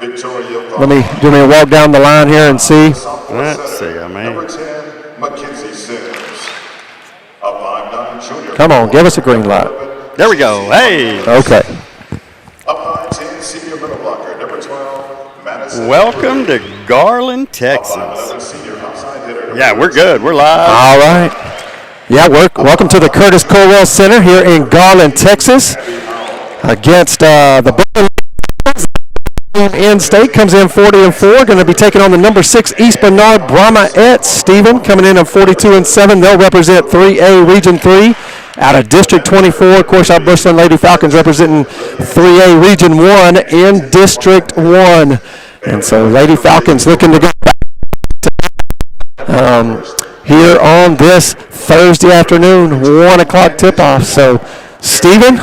Let me do me a walk down the line here and see. Let's see, Number 10, Mackenzie Sims. A 5'9" junior. Come on, give us a green light. There we go. Hey. Okay. A 5'10" senior middle blocker. Number 12, Madison. Welcome to Garland, Texas. A 5'11" senior outside hitter. Yeah, we're good. We're live. All right. Yeah, welcome to the Curtis Colwell Center here in Garland, Texas. Against the Bushland in-state, comes in 40-4. Going to be taking on the number 6 East Bernard Brahma-Etz. Stephen coming in at 42-7. They'll represent 3A Region 3 out of District 24. Of course, our Bushland Lady Falcons representing 3A Region 1 in District 1. And so Lady Falcons looking to go back here on this Thursday afternoon, 1 o'clock tip-off. So, Stephen,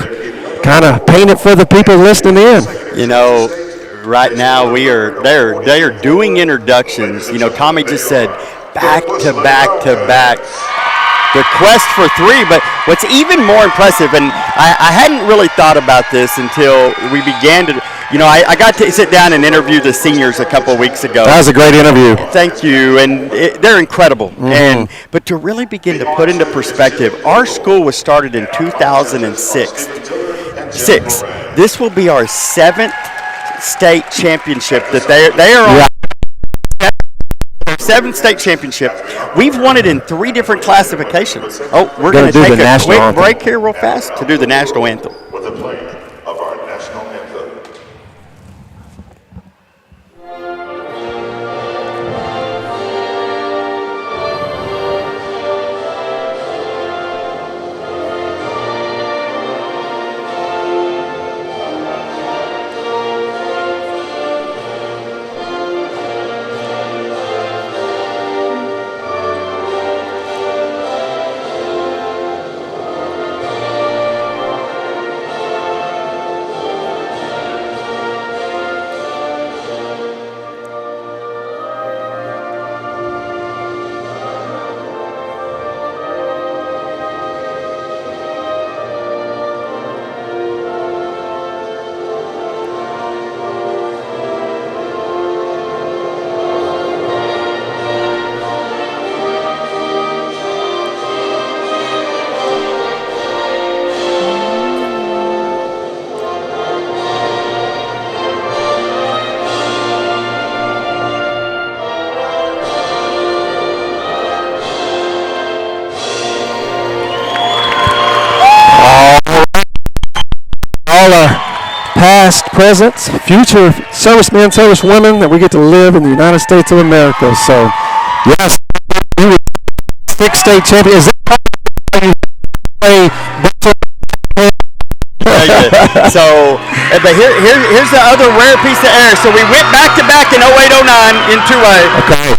kind of paint it for the people listening in. You know, right now they are doing introductions. You know, Tommy just said back to back to back. The quest for 3, but what's even more impressive, and I hadn't really thought about this until we began to, you know, I got to sit down and interview the seniors a couple of weeks ago. That was a great interview. Thank you, and they're incredible. Mm-hmm. But to really begin to put into perspective, our school was started in 2006. This will be our 7th state championship that they are on. Yeah. 7th state championship. We've won it in 3 different classifications. Oh, we're going to take a quick break here real fast to do the national anthem. With the playing of our national anthem. Past, present, future servicemen, servicewomen that we get to live in the United States of America. So, yes, 6th state champion. Is that So, but here's the other rare piece of air. So we went back to back in 08-09 in 2A. Okay.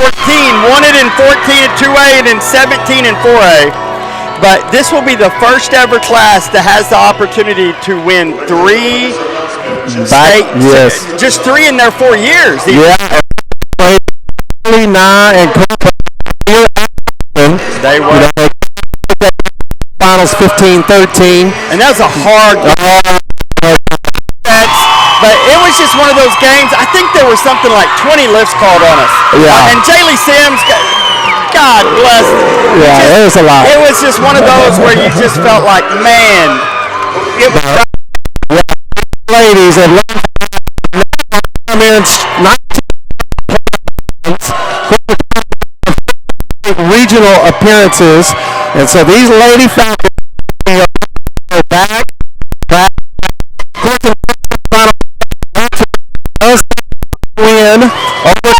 14, won it in 14 in 2A and in 17 in 4A. But this will be the first ever class that has the opportunity to win 3 state, just 3 in their 4 years. Yeah. They were finals 15-13. And that was a hard but it was just one of those games. I think there was something like 20 lifts called on us. Yeah. And Jaylee Sims, God bless. Yeah, it was a lot. It was just one of those where you just felt like, man. It was ladies and regional appearances, and so these Lady Falcons go back. Win over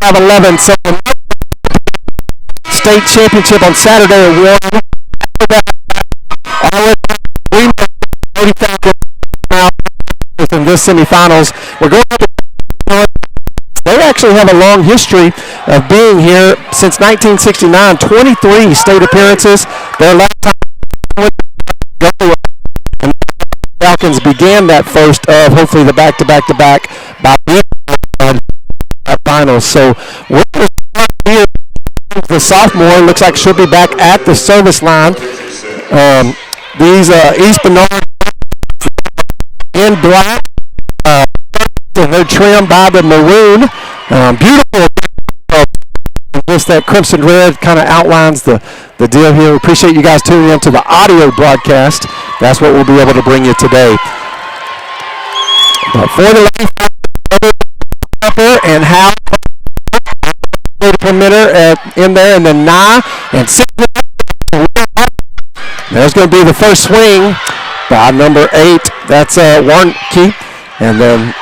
25-11. So state championship on Saturday at 1. Lady Falcons in this semifinals. We're going to they actually have a long history of being here since 1969. 23 state appearances. Their last time Falcons began that first of hopefully the back-to-back-to-back by finals. So we're here. The sophomore looks like she'll be back at the service line. These East Bernard black. And they're trimmed by the maroon. Beautiful. Just that crimson red kind of outlines the deal here. We appreciate you guys tuning in to the audio broadcast. That's what we'll be able to bring you today. But for the Lady Falcons, and Hal per minute in there, and then Nye and 6. There's going to be the first swing by number 8. That's Warnke, and then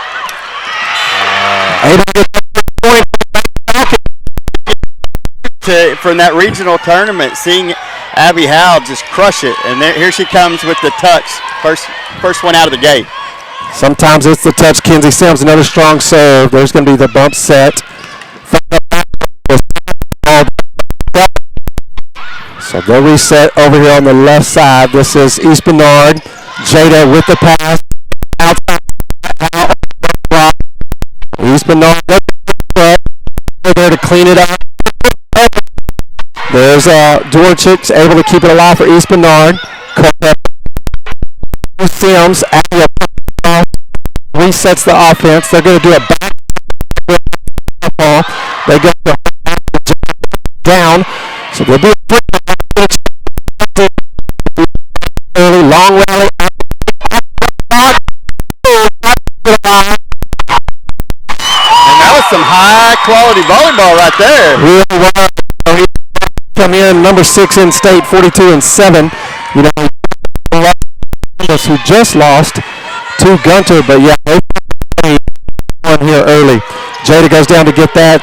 from that regional tournament, seeing Abby Howe just crush it, and here she comes with the touch, first one out of the gate. Sometimes it's the touch. Kinsey Sims, another strong serve. There's going to be the bump set. So they'll reset over here on the left side. This is East Bernard. Jada with the pass. Outside. East Bernard there to clean it up. There's Dorchik able to keep it alive for East Bernard. Sims resets the offense. They're going to do a back ball. They go down. So they'll do early long rally. And that was some high quality volleyball right there. Really well. Come in number 6 in state, 42-7. You know, who just lost to Gunter, but yeah, they won here early. Jada goes down to get that.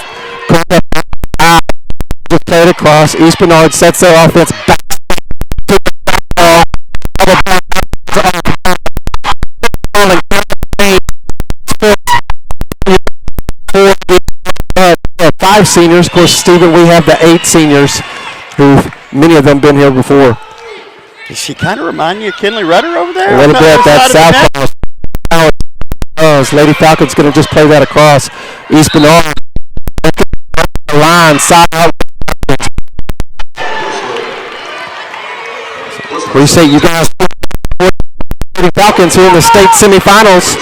Just play it across. East Bernard sets their offense back to the ball. 5 seniors. Of course, Stephen, we have the 8 seniors who many of them been here before. Does she kind of remind you of Kinley Rudder over there? A little bit. That southpaw. Lady Falcons going to just play that across. East Bernard line side out. Appreciate you guys. Lady Falcons here in the state semifinals.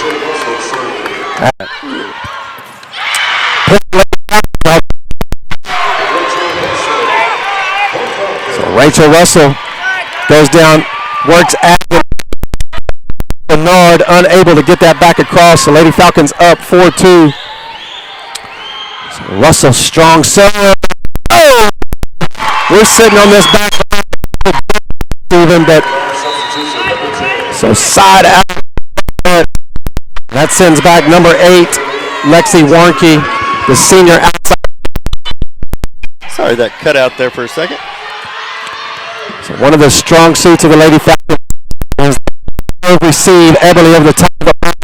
So Rachel Russell goes down, works at Bernard, unable to get that back across. The Lady Falcons up 4-2. So Russell, strong serve. Oh! We're sitting on this back even, but so side out. That sends back number 8, Lexi Warnke, the senior outside. Sorry, that cut out there for a second. So one of the strong suits of the Lady Falcons is receive Eberly over the top of the pass.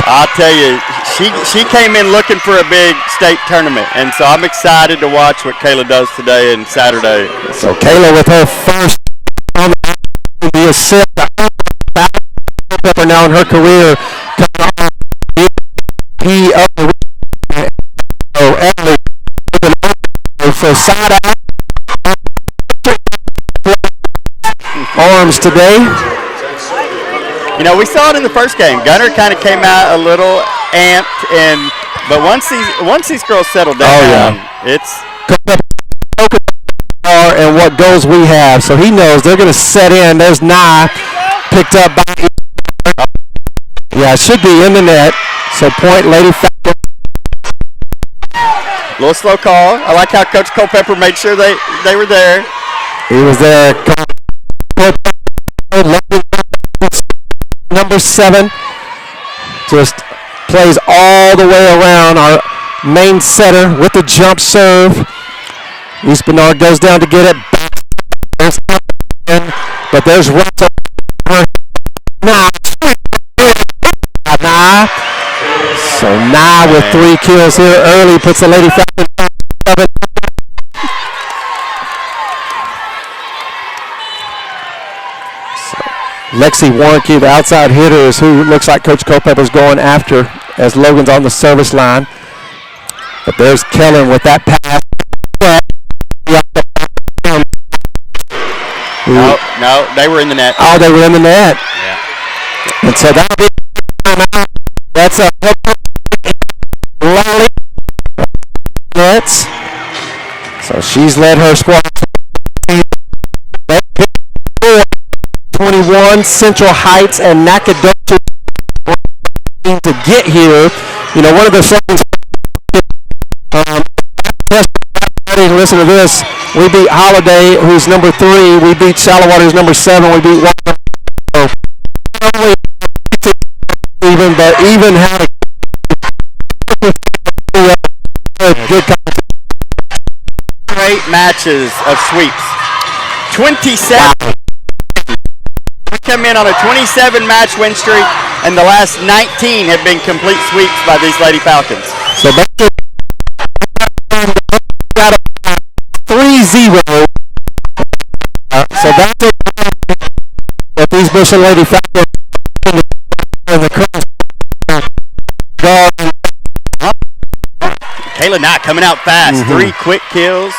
I'll tell you, she came in looking for a big state tournament, and so I'm excited to watch what Kayla does today and Saturday. So Kayla with her first on the assist. Now in her career, so side out arms today. You know, we saw it in the first game. Gunner kind of came out a little amped, but once these girls settle down, it's and what goals we have. So he knows they're going to set in. There's Nye picked up by. Yeah, it should be in the net. So point Lady Falcons. A little slow call. I like how Coach Culpepper made sure they were there. He was there. Number 7 just plays all the way around our main setter with the jump serve. East Bernard goes down to get it. But there's Russell. So Nye with 3 kills here early puts the Lady Falcons 7. Lexi Warnke, the outside hitter, is who looks like Coach Culpepper's going after as Logan's on the service line. But there's Kellen with that pass. No, they were in the net. Oh, they were in the net. Yeah. And so that'll be timeout. That's a nets. So she's led her squad. 21 Central Heights and Nacogdoches to get here. You know, one of the songs. Listen to this. We beat Holiday, who's number 3. We beat Shallowater, who's number 7. We beat even, but even had a good great matches of sweeps. 27. We come in on a 27 match win streak, and the last 19 have been complete sweeps by these Lady Falcons. So that's 3-0. So that's it. That these Bushland Lady Falcons in the cross. Kayla Knight coming out fast. 3 quick kills.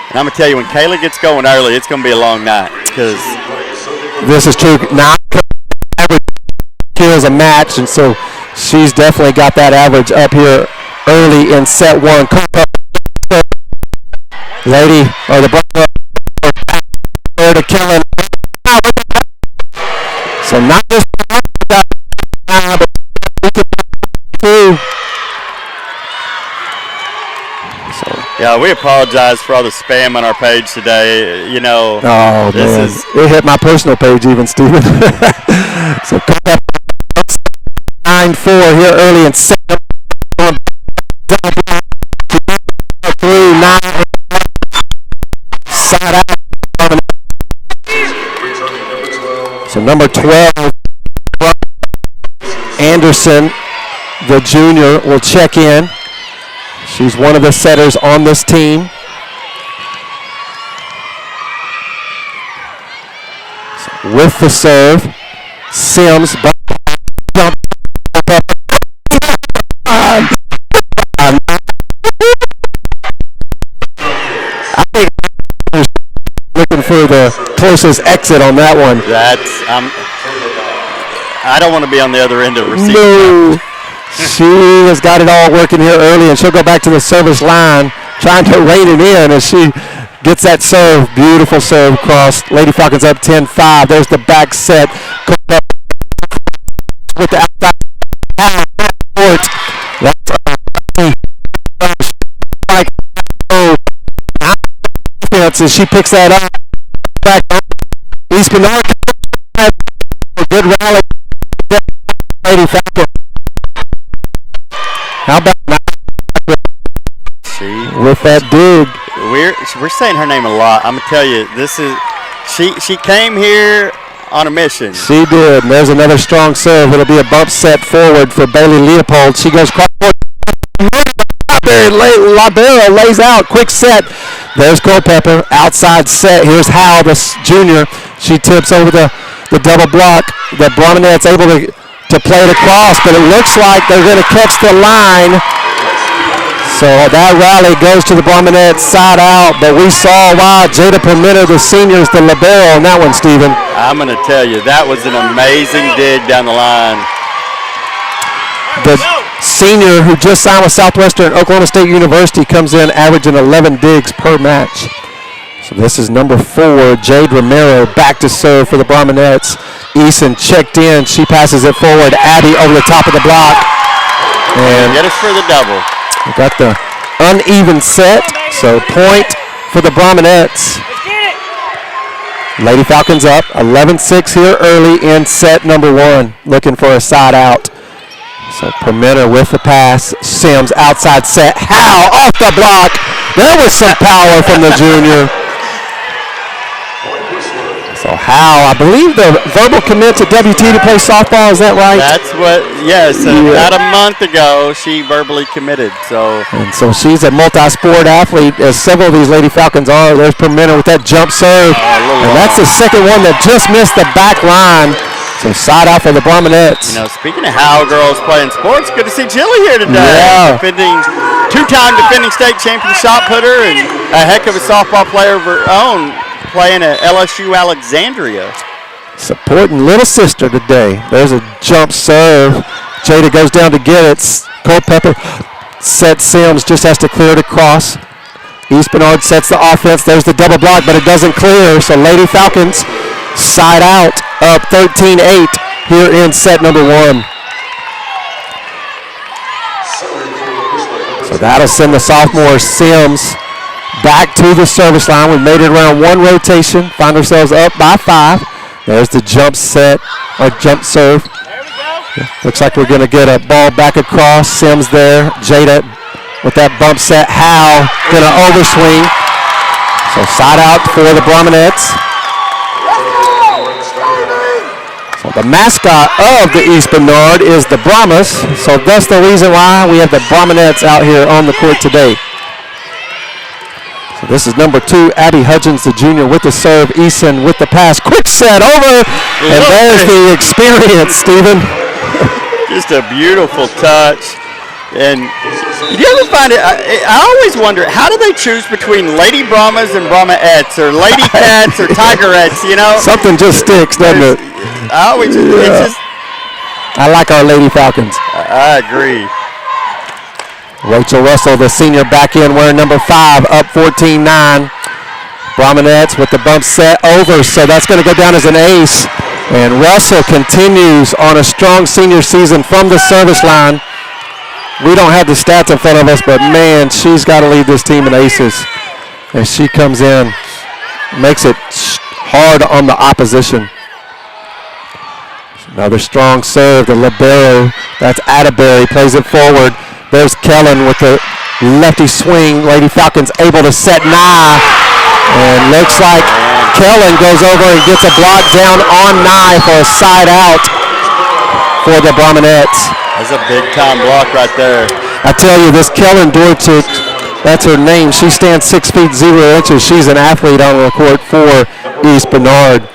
And I'm going to tell you, when Kayla gets going early, it's going to be a long night. Because this is true. 9 average kills a match, and so she's definitely got that average up here early in set 1. Lady, or the Buffalo, there to Kellen. So not just but we can through. So yeah, we apologize for all the spam on our page today. You know, it hit my personal page even, Stephen. So 9-4 here early in set through 9. Side out. So number 12, Anderson, the junior, will check in. She's one of the setters on this team. So with the serve, Sims. I think looking for the closest exit on that one. I don't want to be on the other end of receipt. No. She has got it all working here early, and she'll go back to the service line trying to rein it in as she gets that serve. Beautiful serve across. Lady Falcons up 10-5. There's the back set. With the outside. As she picks that up. Back East Bernard. Good rally. Lady Falcons. How about with that dig? We're saying her name a lot. I'm gonna tell you, this is she came here on a mission. She did. And there's another strong serve. It'll be a bump set forward for Bailey Leopold. She goes cross. Libera lays out. Quick set. There's Culpepper. Outside set. Here's Howell, the junior. She tips over the double block. The Brominette's able to play it across, but it looks like they're going to catch the line. So that rally goes to the Brominette side out, but we saw why Jada Pimenta, the senior, is the libero on that one, Stephen. I'm going to tell you, that was an amazing dig down the line. The senior who just signed with Southwestern Oklahoma State University comes in averaging 11 digs per match. So this is number 4, Jade Romero, back to serve for the Brominettes. Eason checked in. She passes it forward. Abby over the top of the block. And get us for the double. We got the uneven set, so point for the Brominettes. Lady Falcons up 11-6 here early in set number 1, looking for a side out. So Pimenta with the pass. Sims outside set. Howe off the block. There was some power from the junior. So Howe, I believe the verbal commit to WT to play softball, is that right? That's what, yes. About a month ago, she verbally committed. And so she's a multi-sport athlete, as several of these Lady Falcons are. There's Pimenta with that jump serve. And that's the second one that just missed the back line. So side out for the Brominettes. You know, speaking of how girls playing sports, good to see Jilly here today. Yeah. Defending 2 two-time defending state champion shot putter and a heck of a softball player of her own, playing at LSU Alexandria. Supporting little sister today. There's a jump serve. Jada goes down to get it. Culpepper sets Sims, just has to clear it across. East Bernard sets the offense. There's the double block, but it doesn't clear. So Lady Falcons side out, up 13-8 here in set number 1. So that'll send the sophomore Sims back to the service line. We made it around one rotation, find ourselves up by 5. There's the jump set, or jump serve. Looks like we're going to get a ball back across. Sims there. Jada with that bump set. Howe going to overswing. So side out for the Brahminettes. So the mascot of the East Bernard is the Brahmas. So that's the reason why we have the Brahminettes out here on the court today. So this is number 2, Abby Hudgens, the junior, with the serve. Eason with the pass. Quick set over. And there's the experience, Stephen. Just a beautiful touch. And do you ever find it, I always wonder, how do they choose between Lady Brahmas and Brahmaettes, or Lady Cats or Tigerettes, you know? Something just sticks, doesn't it? I like our Lady Falcons. I agree. Rachel Russell, the senior, back in wearing number 5, up 14-9. Brahminettes with the bump set over, so that's going to go down as an ace. And Russell continues on a strong senior season from the service line. We don't have the stats in front of us, but man, she's got to lead this team in aces. As she comes in, makes it hard on the opposition. Another strong serve, the libero, that's Atterbury, plays it forward. There's Kellen with the lefty swing. Lady Falcons able to set Nye. And looks like Kellen goes over and gets a block down on Nye for a side out for the Brahminettes. That's a big time block right there. I tell you, this Kellen Dorchik, that's her name. She stands 6 feet 0 inches. She's an athlete on the court for East Bernard.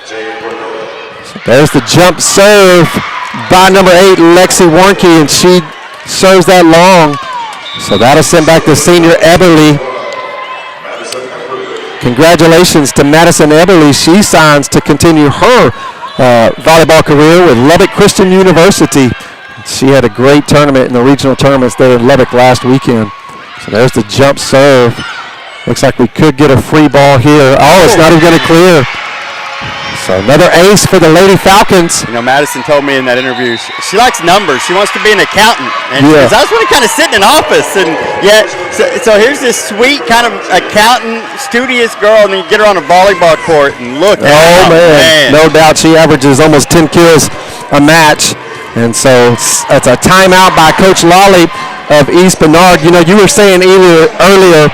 So there's the jump serve by number 8, Lexi Warnke, and she serves that long. So that'll send back the senior Eberly. Congratulations to Madison Eberly. She signs to continue her volleyball career with Lubbock Christian University. She had a great tournament in the regional tournaments there in Lubbock last weekend. So there's the jump serve. Looks like we could get a free ball here. Oh, it's not even going to clear. So another ace for the Lady Falcons. You know, Madison told me in that interview, she likes numbers. She wants to be an accountant. And yeah. I just want to kind of sit in an office. And yet, so here's this sweet kind of accountant, studious girl, and then you get her on a volleyball court and look. Oh, man. No doubt she averages almost 10 kills a match. And so it's a timeout by Coach Lawley of East Bernard. You know, you were saying earlier,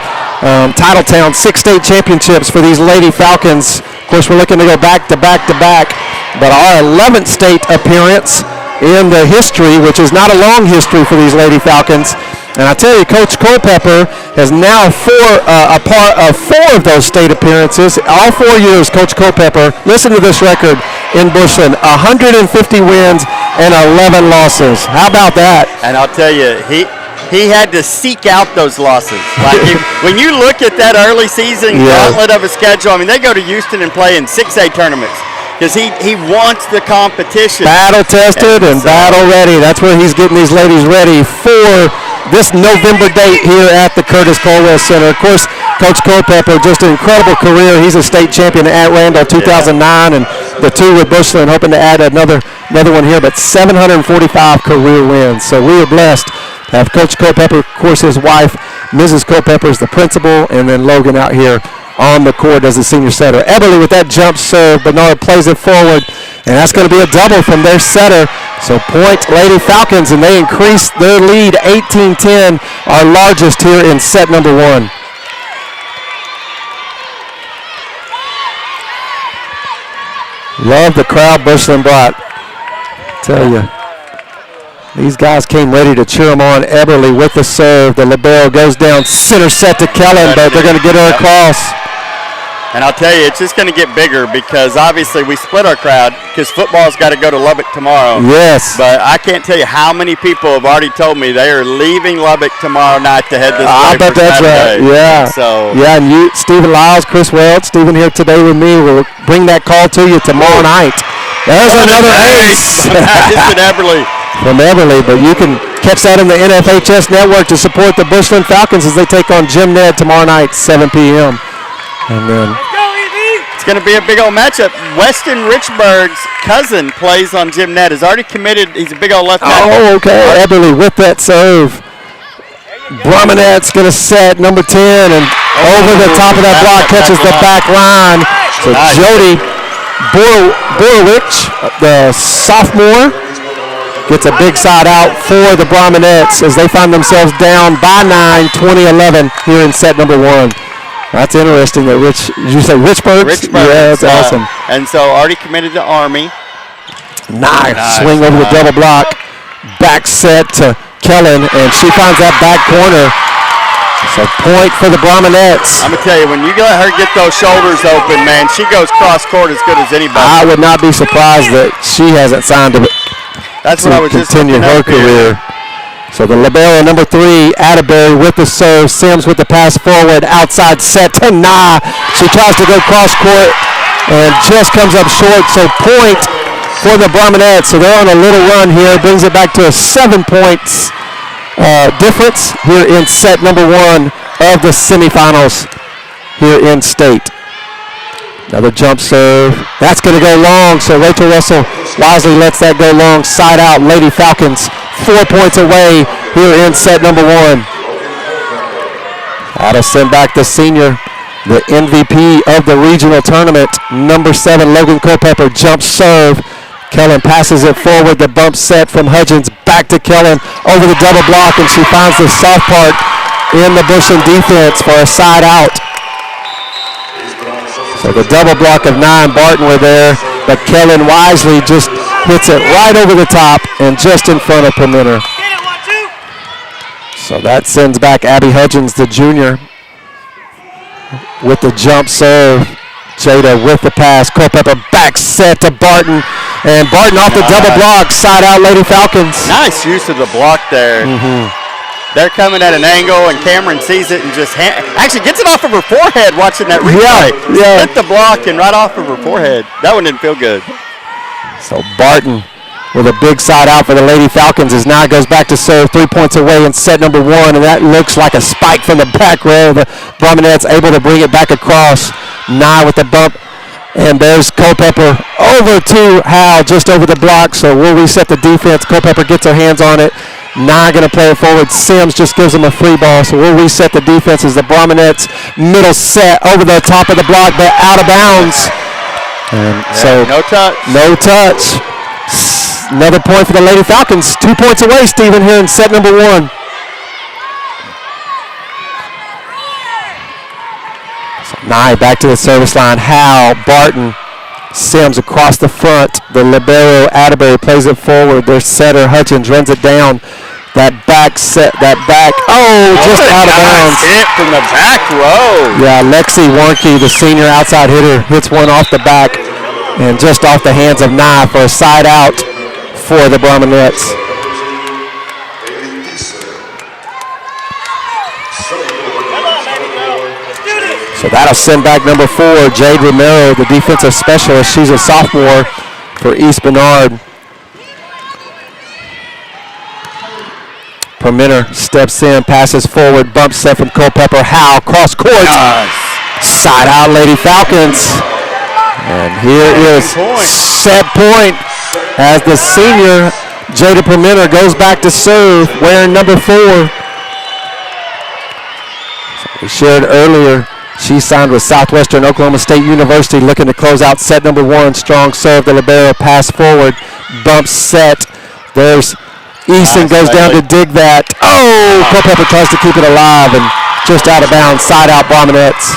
Titletown, 6 state championships for these Lady Falcons. Of course, we're looking to go back to back to back. But our 11th state appearance in the history, which is not a long history for these Lady Falcons. And I tell you, Coach Culpepper has now a part of 4 of those state appearances. All 4 years, Coach Culpepper, listen to this record in Bushland, 150 wins and 11 losses. How about that? And I'll tell you, he had to seek out those losses. Like when you look at that early season gauntlet of a schedule, I mean, they go to Houston and play in 6A tournaments because he wants the competition. Battle tested and battle ready. That's where he's getting these ladies ready for this November date here at the Curtis Colwell Center. Of course, Coach Culpepper, just an incredible career. He's a state champion at Randall 2009 and the 2 with Bushland, hoping to add another one here, but 745 career wins. So we are blessed to have Coach Culpepper, of course his wife, Mrs. Culpepper, is the principal, and then Logan out here on the court as the senior setter. Eberly with that jump serve. Bernard plays it forward, and that's going to be a double from their setter. So point Lady Falcons, and they increase their lead 18-10, our largest here in set number 1. Love the crowd Bushland brought. Tell you, these guys came ready to cheer them on. Eberly with the serve. The libero goes down, center set to Kellen, but they're going to get her across. And I'll tell you, it's just going to get bigger because obviously we split our crowd because football's got to go to Lubbock tomorrow. Yes. But I can't tell you how many people have already told me they are leaving Lubbock tomorrow night to head this way. I bet that's Saturday. right. Yeah. So yeah, and you, Stephen Lyles, Chris Welch, Stephen here today with me. We'll bring that call to you tomorrow night. There's another ace. Just in Eberly. From Everly, but you can catch that in the NFHS network to support the Bushland Falcons as they take on Jim Ned tomorrow night, 7 p.m. And then it's going to be a big old matchup. Weston Richburg's cousin plays on Jim Ned. Has already committed. He's a big old left tackle. oh, okay, Everly with that serve. Brominette's going to set number 10 and over the top of that block catches the back line. So Jody Borowich, the sophomore, gets a big side out for the Brominettes as they find themselves down by 9, 20-11 here in set number 1. That's interesting that did you say Richburg? Yeah, that's awesome. And so already committed to Army. Nice swing over the double block. Back set to Kellen, and she finds that back corner. So point for the Brominettes. I'm going to tell you, when you let her get those shoulders open, man, she goes cross-court as good as anybody. I would not be surprised that she hasn't signed to That's what I was just continue her career. So the libero number 3, Atterbury with the serve. Sims with the pass forward, outside set to Nye. She tries to go cross court and just comes up short. So point for the Brominettes. So they're on a little run here. Brings it back to a 7 points difference here in set number 1 of the semifinals here in state. Another jump serve. That's going to go long, so Rachel Russell wisely lets that go long. Side out, Lady Falcons 4 points away here in set number 1. That'll send back the senior, the MVP of the regional tournament, number 7, Logan Culpepper. Jump serve. Kellen passes it forward. The bump set from Hudgens back to Kellen over the double block, and she finds the soft part in the Bushland defense for a side out. So the double block of 9, Barton were there, but Kellen wisely just hits it right over the top and just in front of Permenter. So that sends back Abby Hudgens, the junior, with the jump serve. Jada with the pass. Culpepper back set to Barton, and Barton off the double block. Side out, Lady Falcons. Nice use of the block there. They're coming at an angle, and Cameron sees it and just actually gets it off of her forehead watching that replay. Yeah. Hit the block and right off of her forehead. That one didn't feel good. So Barton with a big side out for the Lady Falcons as now goes back to serve 3 points away in set number 1, and that looks like a spike from the back row. The Brominettes able to bring it back across. Nye with the bump, and there's Culpepper over to Hal just over the block, so we'll reset the defense. Culpepper gets her hands on it. Nye going to play it forward. Sims just gives them a free ball, so we'll reset the defense as the Brominettes middle set over the top of the block, but out of bounds. And so no touch. No touch. Another point for the Lady Falcons. 2 points away, Stephen, here in set number 1. So Nye back to the service line. Hal, Barton, Sims across the front. The libero, Atterbury, plays it forward. Their setter, Hutchins, runs it down. That back set, just out of bounds. Hit from the back row. Yeah, Lexi Warnke, the senior outside hitter, hits one off the back and just off the hands of Nye for a side out for the Brominettes. So that'll send back number 4, Jade Romero, the defensive specialist. She's a sophomore for East Bernard. Permenter steps in, passes forward, bump set from Culpepper. Howe, cross court. Nice. Side out, Lady Falcons. And here is set point as the senior, Jada Permenter, goes back to serve, wearing number 4. So we shared earlier, she signed with Southwestern Oklahoma State University, looking to close out set number 1. Strong serve, the libero, pass forward, bump set. There's Easton, goes down to dig that. Oh, Culpepper tries to keep it alive and just out of bounds. Side out, Brominettes.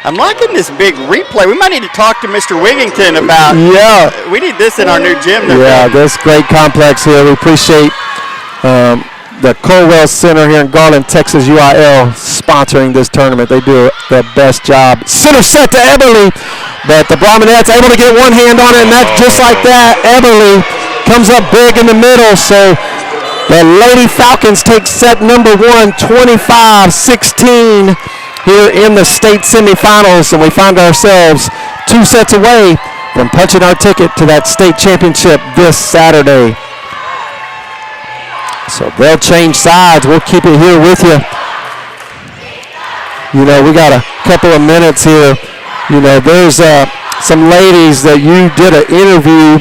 I'm liking this big replay. We might need to talk to Mr. Wigington about. Yeah. We need this in our new gym. Yeah, this great complex here. We appreciate the Colwell Center here in Garland, Texas, UIL, sponsoring this tournament. They do the best job. Center set to Eberly, but the Brahmanettes able to get one hand on it, and that's just like that. Eberly comes up big in the middle, so the Lady Falcons take set number 1, 25-16 here in the state semifinals, and we find ourselves 2 sets away from punching our ticket to that state championship this Saturday. So they'll change sides. We'll keep it here with you. You know, we got a couple of minutes here. You know, there's some ladies that you did an interview,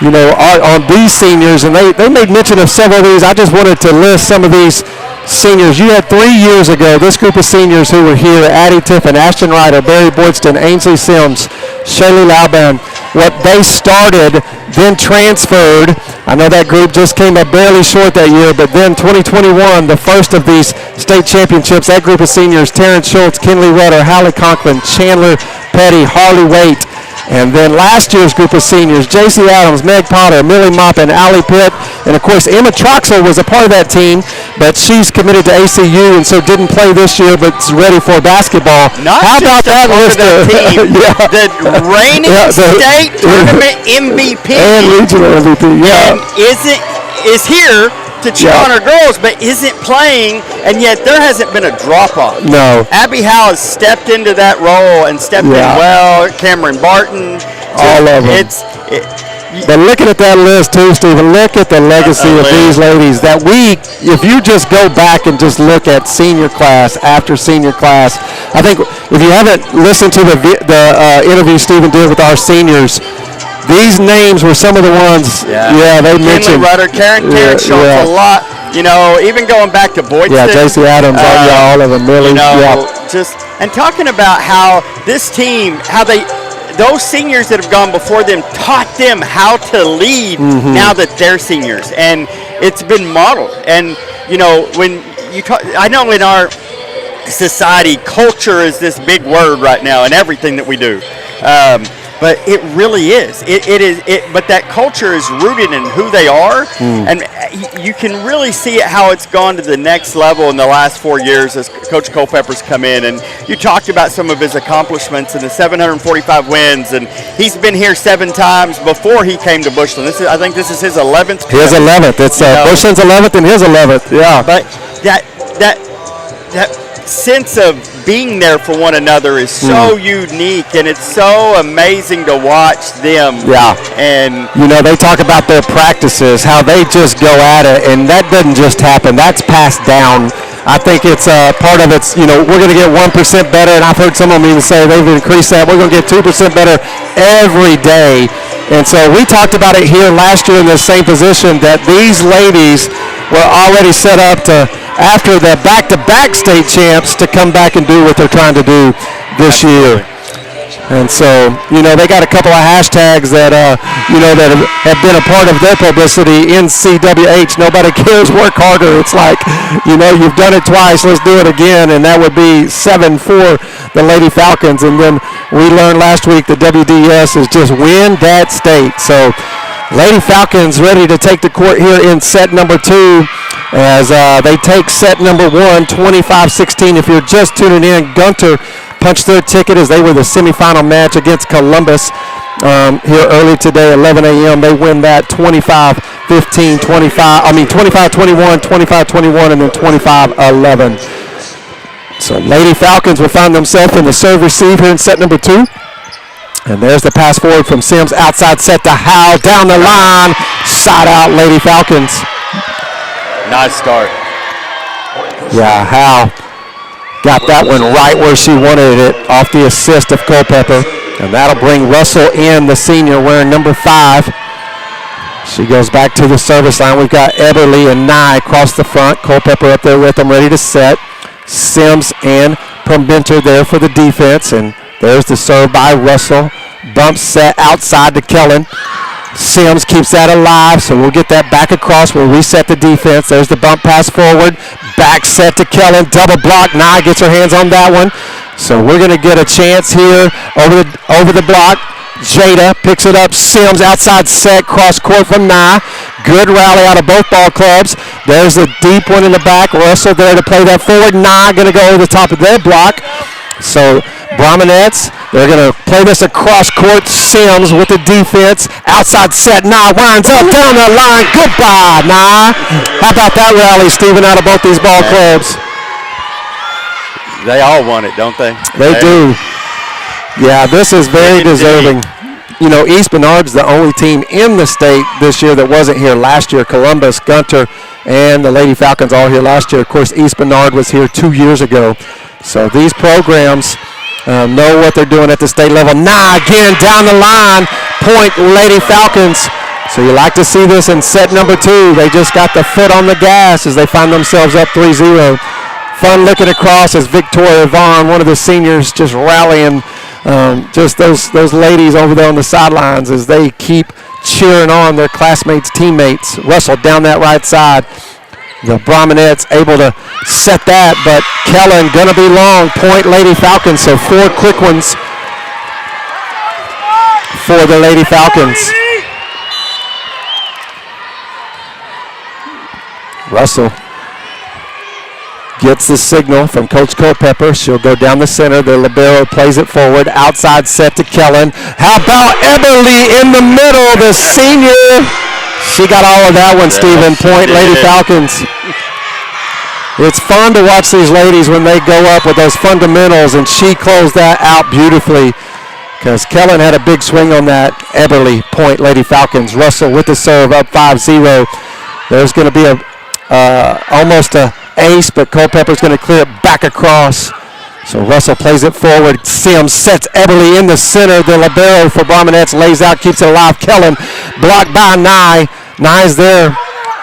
you know, on these seniors, and they made mention of several of these. I just wanted to list some of these seniors. You had 3 years ago, this group of seniors who were here: Addie Tiffin, Ashton Ryder, Barry Boydston, Ainsley Sims, Shaylee Lauban. What they started, then transferred. I know that group just came up barely short that year, but then 2021, the first of these state championships, that group of seniors: Terrence Schultz, Kinley Rutter, Hallie Conklin, Chandler Petty, Harley Waite. And then last year's group of seniors: J.C. Adams, Meg Potter, Millie Moppin, Allie Pitt, and of course Emma Troxel was a part of that team, but she's committed to ACU and so didn't play this year, but is ready for basketball. How about that list of team? Yeah. The reigning state tournament MVP and regional MVP. Yeah, and is here to cheer on our girls, but isn't playing, and yet there hasn't been a drop-off. No. Abby Howe has stepped into that role and stepped in well. Cameron Barton. All of them. But looking at that list too, Stephen, look at the legacy of these ladies. That if you just go back and just look at senior class after senior class, I think if you haven't listened to the interview Stephen did with our seniors, these names were some of the ones, they mentioned. Kinley Rutter, Karen Schultz, a lot. You know, even going back to Boydston. Yeah, J.C. Adams, all of them, really. You know, and talking about how this team, those seniors that have gone before them taught them how to lead now that they're seniors. And it's been modeled. And, you know, when you talk, I know in our society, culture is this big word right now in everything that we do. But it really is. But that culture is rooted in who they are, and you can really see it how it's gone to the next level in the last 4 years as Coach Culpepper's come in. And you talked about some of his accomplishments and the 745 wins, and he's been here 7 times before he came to Bushland. I think this is his 11th. His 11th. It's Bushland's 11th and his 11th. Yeah. But that sense of being there for one another is so unique, and it's so amazing to watch them. Yeah. And you know, they talk about their practices, how they just go at it, and that doesn't just happen. That's passed down. I think it's part of it's, you know, we're going to get 1% better, and I've heard some of them even say they've increased that. We're going to get 2% better every day. And so we talked about it here last year in the same position, that these ladies were already set up to, after the back-to-back state champs, to come back and do what they're trying to do this year. And so, you know, they got a couple of hashtags that, you know, that have been a part of their publicity. NCWH, nobody cares, work harder. It's like, you know, you've done it twice, let's do it again. And that would be 7 for the Lady Falcons. And then we learned last week the WDS is just win that state. So Lady Falcons ready to take the court here in set number 2 as they take set number 1, 25-16. If you're just tuning in, Gunter punched their ticket as they were the semifinal match against Columbus here early today, 11 a.m. They win that 25-15, 25-21, 25-21, and then 25-11. So Lady Falcons will find themselves in the serve-receive here in set number 2. And there's the pass forward from Sims, outside set to Howe, down the line, side out Lady Falcons. Nice start. Yeah, Howe got that one right where she wanted it, off the assist of Culpepper. And that'll bring Russell in, the senior, wearing number 5. She goes back to the service line. We've got Eberly and Nye across the front. Culpepper up there with them, ready to set. Sims and Prombenter there for the defense. And there's the serve by Russell. Bump set outside to Kellen. Sims keeps that alive, so we'll get that back across. We'll reset the defense. There's the bump pass forward. Back set to Kellen. Double block. Nye gets her hands on that one. So we're going to get a chance here over the block. Jada picks it up. Sims outside set. Cross court from Nye. Good rally out of both ball clubs. There's a deep one in the back. Russell there to play that forward. Not going to go over the top of their block. So Brominettes, they're going to play this across court. Sims with the defense. Outside set. Winds up down the line. Goodbye, How about that rally, Stephen, out of both these ball clubs? They all want it, don't they? They do. Yeah, this is very deserving. You know, East Bernard's the only team in the state this year that wasn't here last year. Columbus, Gunter, and the Lady Falcons all here last year. Of course, East Bernard was here 2 years ago. So these programs know what they're doing at the state level. Again, down the line, point Lady Falcons. So you like to see this in set number 2. They just got the foot on the gas as they find themselves up 3-0. Fun looking across as Victoria Vaughn, one of the seniors, just rallying just those ladies over there on the sidelines as they keep cheering on their classmates, teammates. Russell down that right side. The Brominettes able to set that, but Kellen gonna be long. Point Lady Falcons, so 4 quick ones for the Lady Falcons. Russell gets the signal from Coach Culpepper. She'll go down the center. The libero plays it forward. Outside set to Kellen. How about Eberly in the middle, the senior? She got all of that one, Stephen. Point Lady Falcons. It's fun to watch these ladies when they go up with those fundamentals, and she closed that out beautifully because Kellen had a big swing on that. Eberly, point Lady Falcons. Russell with the serve, up 5-0. There's going to be almost a ace, but Culpepper's going to clear it back across. So Russell plays it forward. Sims sets Eberly in the center. The libero for Brominettes lays out, keeps it alive. Kellen blocked by Nye. Nye's there.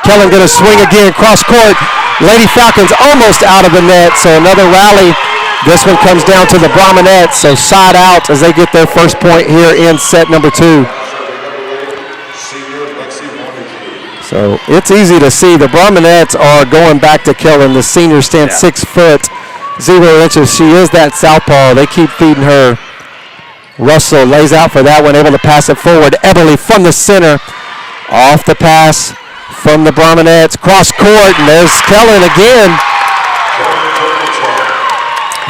Kellen going to swing again, cross court. Lady Falcons almost out of the net, so another rally. This one comes down to the Brominettes, so side out as they get their first point here in set number 2. So it's easy to see the Brominettes are going back to Kellen. The senior stands 6 foot 0 inches. She is that southpaw. They keep feeding her. Russell lays out for that one, able to pass it forward. Eberly from the center, off the pass from the Brominettes. Cross court, and there's Kellen again.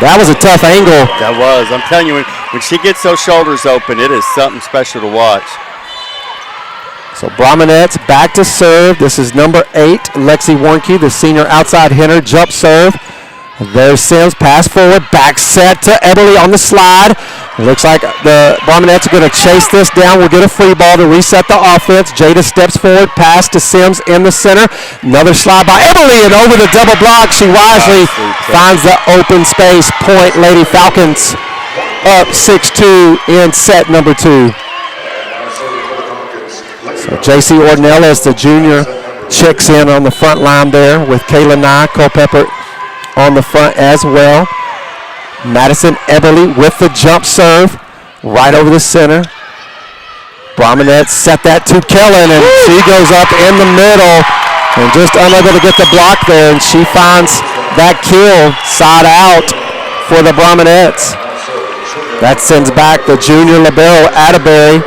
That was a tough angle. That was. I'm telling you, when she gets those shoulders open, it is something special to watch. So Brominettes back to serve. This is number 8, Lexi Warnke, the senior outside hitter. Jump serve. There's Sims, pass forward, back set to Eberly on the slide. It looks like the Brominettes are going to chase this down. We'll get a free ball to reset the offense. Jada steps forward, pass to Sims in the center. Another slide by Eberly, and over the double block. She wisely finds the open space. Point Lady Falcons up 6-2 in set number 2. So J.C. Ornelas, the junior, checks in on the front line there with Kayla Nye. Culpepper on the front as well. Madison Eberly with the jump serve right over the center. Brominettes set that to Kellen, and she goes up in the middle and just unable to get the block there, and she finds that kill side out for the Brominettes. That sends back the junior libero, Atterbury.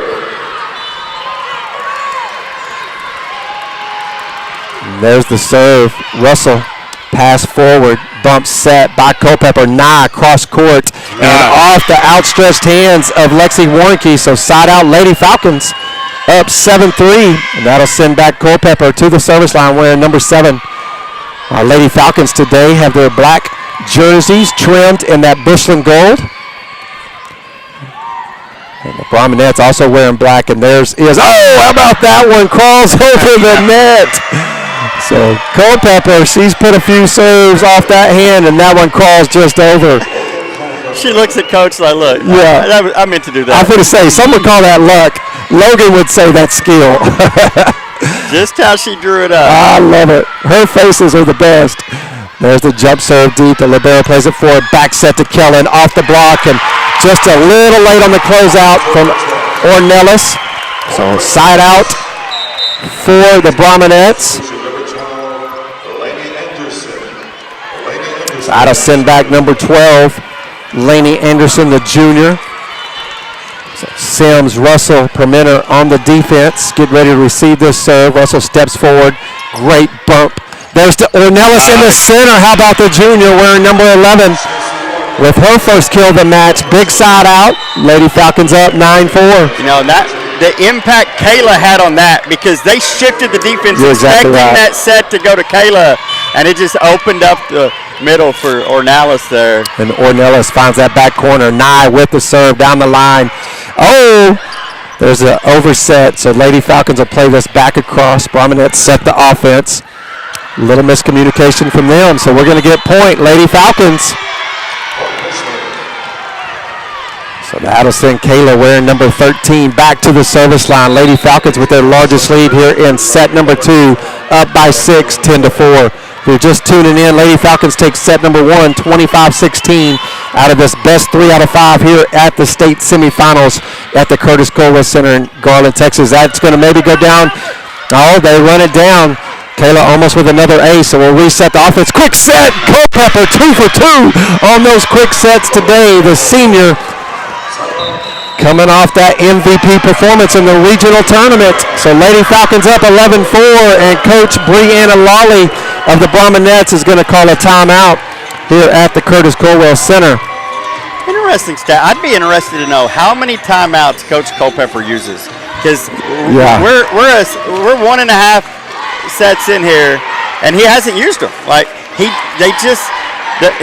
And there's the serve. Russell pass forward, bump set by Culpepper. Nye cross court and off the outstretched hands of Lexi Warnke. So side out Lady Falcons up 7-3, and that'll send back Culpepper to the service line wearing number 7. Our Lady Falcons today have their black jerseys trimmed in that Bushland gold. And the Brominettes also wearing black, and theirs is, how about that one? Crawls over the net. So Culpepper, she's put a few serves off that hand, and that one crawls just over. She looks at Coach like, look, yeah. I meant to do that. I was going to say, some would call that luck. Logan would say that's skill. Just how she drew it up. I love it. Her faces are the best. There's the jump serve deep. The libero plays it forward. Back set to Kellen off the block, and just a little late on the closeout from Ornelas. So side out for the Brominettes. So that'll send back number 12, Lainey Anderson, the junior. So Sims, Russell, Permenter on the defense. Get ready to receive this serve. Russell steps forward. Great bump There's Ornelas in the center. How about the junior wearing number 11 with her first kill of the match? Big side out. Lady Falcons up 9-4. You know, that the impact Kayla had on that, because they shifted the defense, You're exactly expecting right. that set to go to Kayla, and it just opened up the middle for Ornelas there. And Ornelas finds that back corner. Nye with the serve down the line. Oh, there's an overset, so Lady Falcons will play this back across. Brominette set the offense. Little miscommunication from them, so we're going to get point, Lady Falcons. So that'll send Kayla wearing number 13 back to the service line. Lady Falcons with their largest lead here in set number 2, up by 6, 10-4. If you're just tuning in, Lady Falcons take set number 1, 25-16, out of this best 3 out of 5 here at the state semifinals at the Curtis Colwell Center in Garland, Texas. That's going to maybe go down. Oh, they run it down. Kayla almost with another ace, so we'll reset the offense. Quick set, Culpepper 2 for 2 on those quick sets today. The senior coming off that MVP performance in the regional tournament. So Lady Falcons up 11-4, and Coach Brianna Lawley of the Brominettes is going to call a timeout here at the Curtis Colwell Center. Interesting stat. I'd be interested to know how many timeouts Coach Culpepper uses, because we're 1.5 sets in here, and he hasn't used them. Like he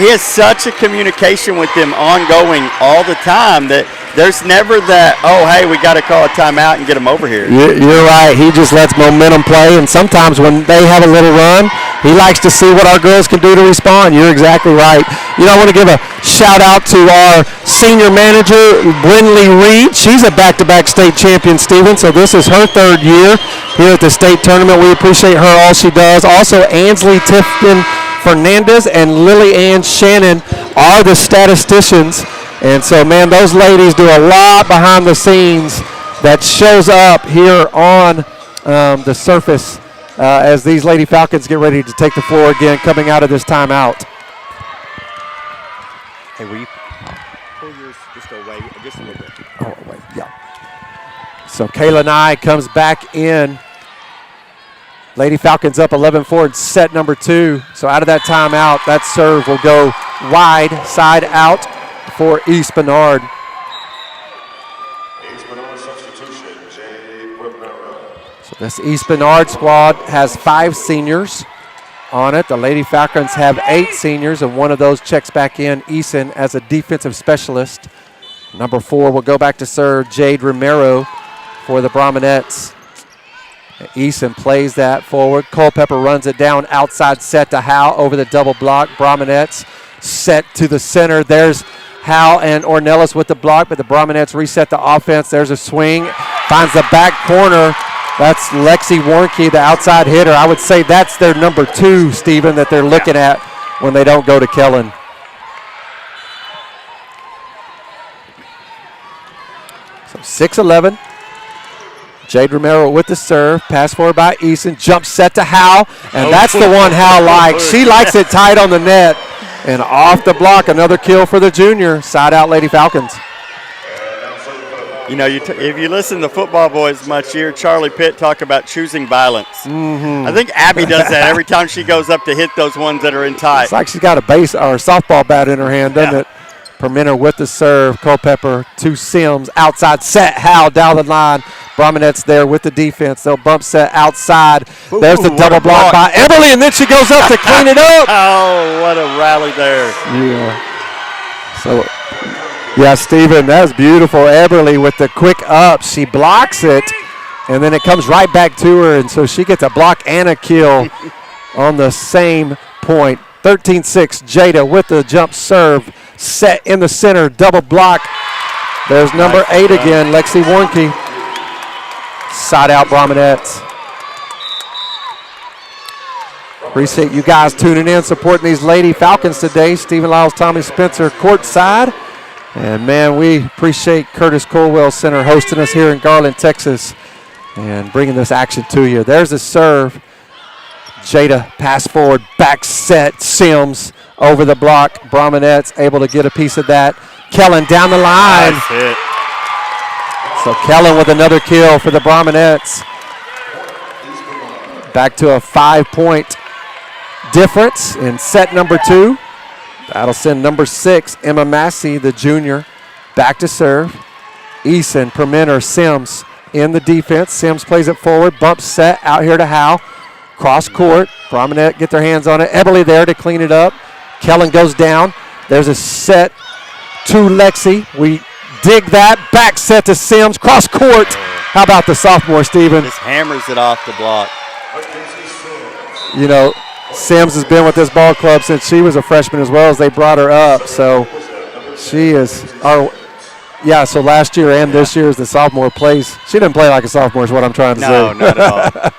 has such a communication with them ongoing all the time that there's never that, oh, hey, we got to call a timeout and get them over here. You're right. He just lets momentum play, and sometimes when they have a little run, he likes to see what our girls can do to respond. You're exactly right. You know, I want to give a shout-out to our senior manager, Brinley Reed. She's a back-to-back state champion, Stephen, so this is her 3rd year here at the state tournament. We appreciate her, all she does. Also, Ansley Tifton Fernandez and Lily Ann Shannon are the statisticians. And so, man, those ladies do a lot behind the scenes that shows up here on the surface as these Lady Falcons get ready to take the floor again coming out of this timeout. Hey, will you pull yours just away just a little bit? Oh, wait, yeah. So Kayla Nye comes back in. Lady Falcons up 11-4 in set number 2. So out of that timeout, that serve will go wide, side out for East Bernard. East Bernard substitution, Jay Romero. So this East Bernard squad has 5 seniors on it. The Lady Falcons have 8 seniors, and one of those checks back in, Eason, as a defensive specialist. Number 4 will go back to serve, Jade Romero for the Brominettes. Eason plays that forward. Culpepper runs it down outside set to Howe over the double block. Brominettes set to the center. There's Howe and Ornelas with the block, but the Brominettes reset the offense. There's a swing. Finds the back corner. That's Lexi Warnke, the outside hitter. I would say that's their number 2, Stephen, that they're looking at when they don't go to Kellen. So 6-11. Jade Romero with the serve. Pass forward by Eason. Jump set to Howe. And that's the one Howe likes. She likes it tight on the net. And off the block, another kill for the junior. Side out Lady Falcons. You know, if you listen to Football Boys much, you hear Charlie Pitt talk about choosing violence. Mm-hmm. I think Abby does that every time she goes up to hit those ones that are in tight. It's like she's got a base or a softball bat in her hand, doesn't it? Permenter with the serve. Culpepper to Sims. Outside set. Howe down the line. Brominettes there with the defense. They'll bump set outside. There's the double block by Everly, and then she goes up to clean it up. Oh, what a rally there. Yeah. So, yeah, Stephen, that's beautiful. Everly with the quick up. She blocks it, and then it comes right back to her, and so she gets a block and a kill on the same point. 13-6, Jada with the jump serve. Set in the center, double block. There's number 8 again, Lexi Warnke. Side out Brominettes. Appreciate you guys tuning in, supporting these Lady Falcons today. Stephen Lyles, Tommy Spencer courtside. And, man, we appreciate Curtis Colwell Center hosting us here in Garland, Texas, and bringing this action to you. There's a serve. Jada pass forward, back set, Sims over the block. Brominettes able to get a piece of that. Kellen down the line. Nice hit. So Kellen with another kill for the Brominettes. Back to a 5-point difference in set number 2. That'll send number 6, Emma Massey, the junior, back to serve. Eason, Permenter, Sims in the defense. Sims plays it forward, bump set out here to Howe. Cross court, Brominette get their hands on it. Eberly there to clean it up. Kellen goes down. There's a set to Lexi. We dig that. Back set to Sims. Cross court. How about the sophomore, Steven? Just hammers it off the block. You know, Sims has been with this ball club since she was a freshman as well as they brought her up. So she is so last year and this year as the sophomore plays. She didn't play like a sophomore is what I'm trying to say. No, not at all.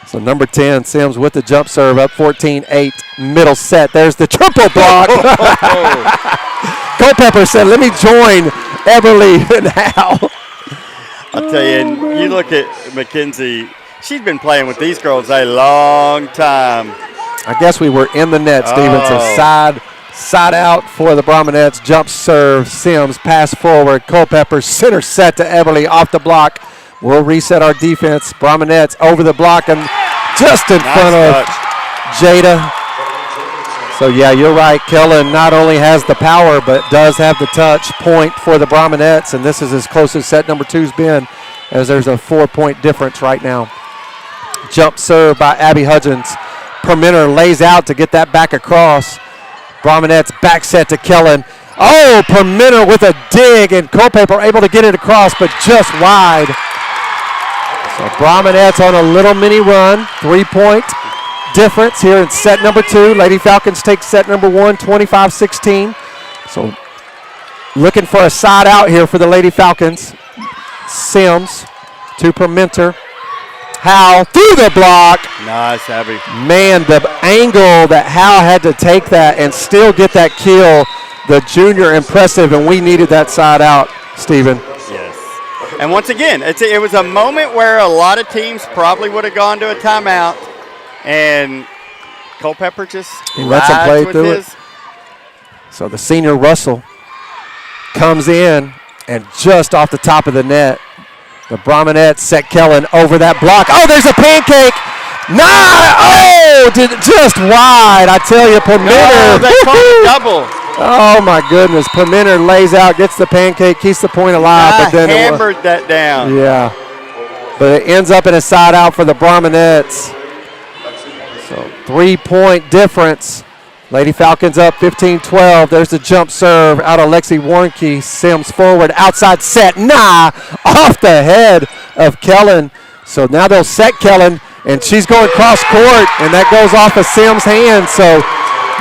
So number 10, Sims with the jump serve up 14-8, middle set. There's the triple block. Culpepper said, let me join Everly and Hal. I'll tell you, and you look at Mackenzie, she's been playing with these girls a long time. I guess we were in the net, Steven. So side out for the Brominettes. Jump serve, Sims, pass forward. Culpepper, center set to Everly off the block. We'll reset our defense. Brominettes over the block and just in front of Jada. So, yeah, you're right. Kellen not only has the power but does have the touch. Point for the Brominettes, and this is as close as set number 2's been, as there's a 4-point difference right now. Jump serve by Abby Hudgens. Permenter lays out to get that back across. Brominettes back set to Kellen. Oh, Permenter with a dig, and Culpepper able to get it across, but just wide. So Brominettes on a little mini run, 3-point difference here in set number 2. Lady Falcons take set number 1, 25-16. So looking for a side out here for the Lady Falcons. Sims to Permenter. Howe through the block. Nice, Abby. Man, the angle that Howe had to take that and still get that kill, the junior, impressive, and we needed that side out, Steven. Yes. And once again, it was a moment where a lot of teams probably would have gone to a timeout, and Culpepper just lets him play through it. So the senior Russell comes in and just off the top of the net. The Brominettes set Kellen over that block. Oh, there's a pancake. Just wide. I tell you, Permenter. No, they called a double. Oh, my goodness. Permenter lays out, gets the pancake, keeps the point alive. But then hammered that down. Yeah. But it ends up in a side out for the Brominettes. So 3-point difference. Lady Falcons up 15-12. There's the jump serve out of Lexi Warnke. Sims forward, outside set. Off the head of Kellen. So now they'll set Kellen, and she's going cross court, and that goes off of Sims' hand. So,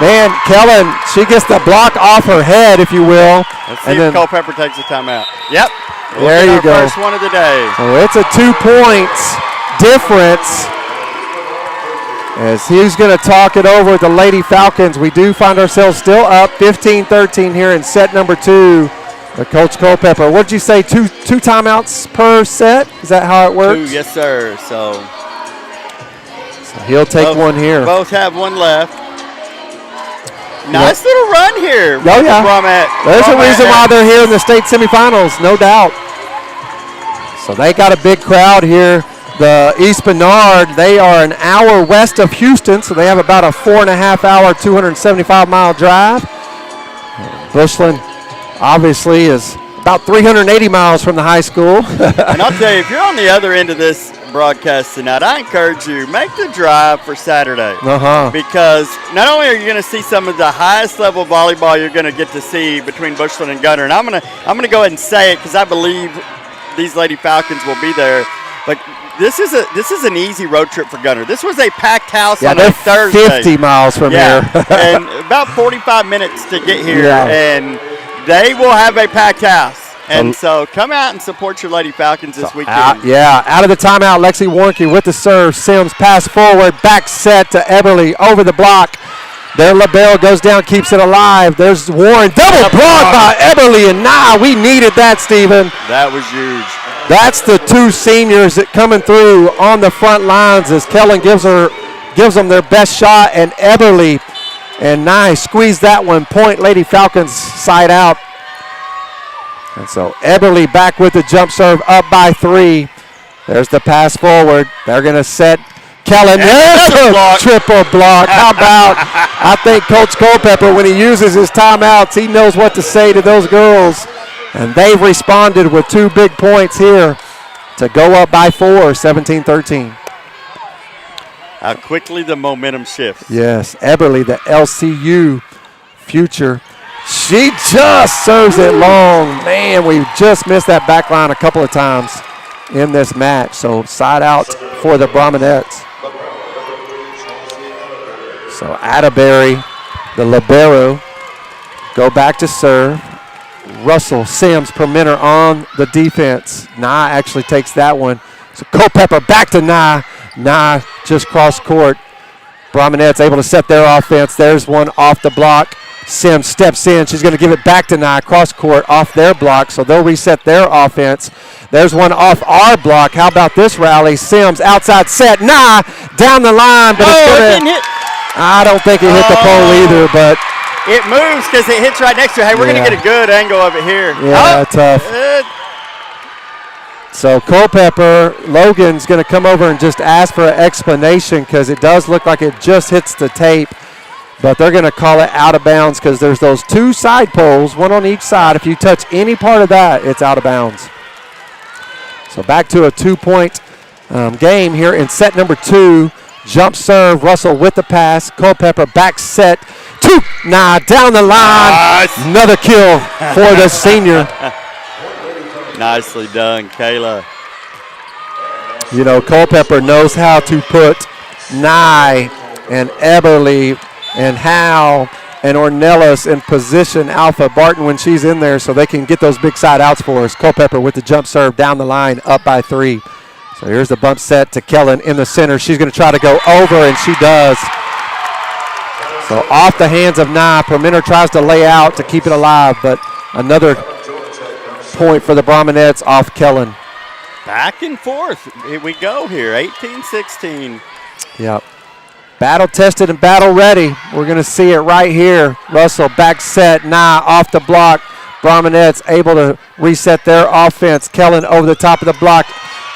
man, Kellen, she gets the block off her head, if you will. Let's see if Culpepper takes a timeout. Yep. There you go. First one of the day. So it's a 2 points difference. As he's going to talk it over with the Lady Falcons, we do find ourselves still up 15-13 here in set number 2. Coach Culpepper, what did you say, two timeouts per set? Is that how it works? 2, yes, sir. So he'll take one here. Both have one left. Nice little run here. Oh, yeah. There's a reason why they're here in the state semifinals, no doubt. So they got a big crowd here. The East Bernard, they are an hour west of Houston, so they have about a 4.5-hour, 275-mile drive. Bushland obviously is about 380 miles from the high school. And I'll tell you, if you're on the other end of this broadcast tonight, I encourage you, make the drive for Saturday. Because not only are you going to see some of the highest level volleyball you're going to get to see between Bushland and Gunter, and I'm going to go ahead and say it because I believe these Lady Falcons will be there. But this is an easy road trip for Gunter. This was a packed house on a Thursday. 50 miles from here. And about 45 minutes to get here, and they will have a packed house. And so come out and support your Lady Falcons this weekend. Out of the timeout, Lexi Warnke with the serve. Sims pass forward, back set to Everly over the block. Their libero goes down, keeps it alive. There's Warren, double block by Everly, and we needed that, Steven. That was huge. That's the 2 seniors that coming through on the front lines as Kellen gives them their best shot, and Everly and Nye squeezed that one. Point Lady Falcons side out. And so Everly back with the jump serve, up by 3. There's the pass forward. They're going to set Kellen, there's a triple block. How about, I think Coach Culpepper, when he uses his timeouts, he knows what to say to those girls. And they've responded with 2 big points here to go up by 4, 17-13. How quickly the momentum shifts. Yes, Eberly, the LCU future. She just serves it long. Man, we've just missed that back line a couple of times in this match. So side out for the Brahmanettes. So Atterbury, the libero, go back to serve. Russell, Sims, Permenter on the defense. Nye actually takes that one. So Culpepper back to Nye. Nye just cross court. Brahmanettes able to set their offense. There's one off the block. Sims steps in. She's going to give it back to Nye. Cross court off their block, so they'll reset their offense. There's one off our block. How about this rally? Sims outside set. Nye down the line, but it's going to hit. I don't think it hit the pole either, but it moves because it hits right next to it. Hey, we're going to get a good angle of it here. Yeah, tough. So Culpepper, Logan's going to come over and just ask for an explanation because it does look like it just hits the tape. But they're going to call it out of bounds because there's those 2 side poles, one on each side. If you touch any part of that, it's out of bounds. So back to a 2-point game here in set number 2. Jump serve, Russell with the pass. Culpepper back set. 2, Nah, down the line. Nice. Another kill for the senior. Nicely done, Kayla. You know, Culpepper knows how to put Nye and Eberly and Howe and Ornelas in position, Alpha Barton when she's in there, so they can get those big side outs for us. Culpepper with the jump serve down the line, up by 3. So here's the bump set to Kellen in the center. She's going to try to go over, and she does. So off the hands of Nye. Permenter tries to lay out to keep it alive, but another point for the Brahmanettes off Kellen. Back and forth. Here we go here, 18-16. Yep. Battle tested and battle ready. We're going to see it right here. Russell back set, Nye off the block. Brahmanettes able to reset their offense. Kellen over the top of the block.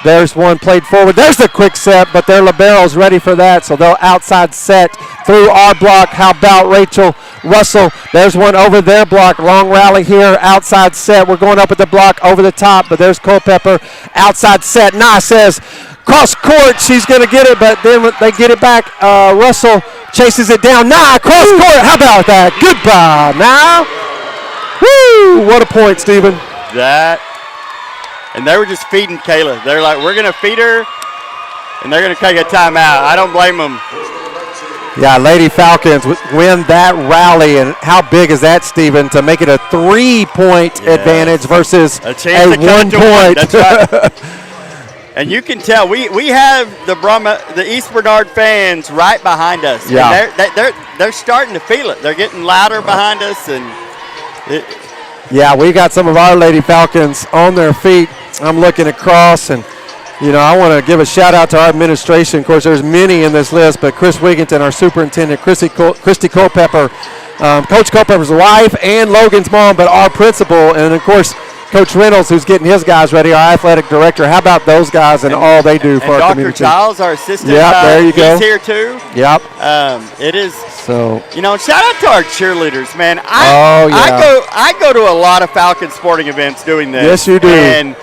There's one played forward. There's the quick set, but their libero's ready for that, so they'll outside set through our block. How about Rachel Russell? There's one over their block. Long rally here, outside set. We're going up with the block over the top, but there's Culpepper. Outside set. Nah says cross court. She's going to get it, but then they get it back. Russell chases it down. Nah, cross court. How about that? Goodbye. Now, woo! What a point, Stephen. And they were just feeding Kayla. They're like, we're going to feed her, and they're going to take a timeout. I don't blame them. Yeah, Lady Falcons win that rally, and how big is that, Stephen, to make it a 3-point advantage versus a 1 point. That's right. And you can tell we have the East Bernard fans right behind us. Yeah. And they're starting to feel it. They're getting louder behind us, and yeah, we got some of our Lady Falcons on their feet. I'm looking across, and, you know, I want to give a shout-out to our administration. Of course, there's many in this list, but Chris Wigginton, our superintendent, Christy Culpepper, Coach Culpepper's wife, and Logan's mom, but our principal, and, of course, Coach Reynolds, who's getting his guys ready, our athletic director. How about those guys and all they do for our Dr. community? Dr. Giles, our assistant, there you go. He's here too. Yep. It is. So, you know, shout out to our cheerleaders, man. I go to a lot of Falcon sporting events doing this. Yes, you do. And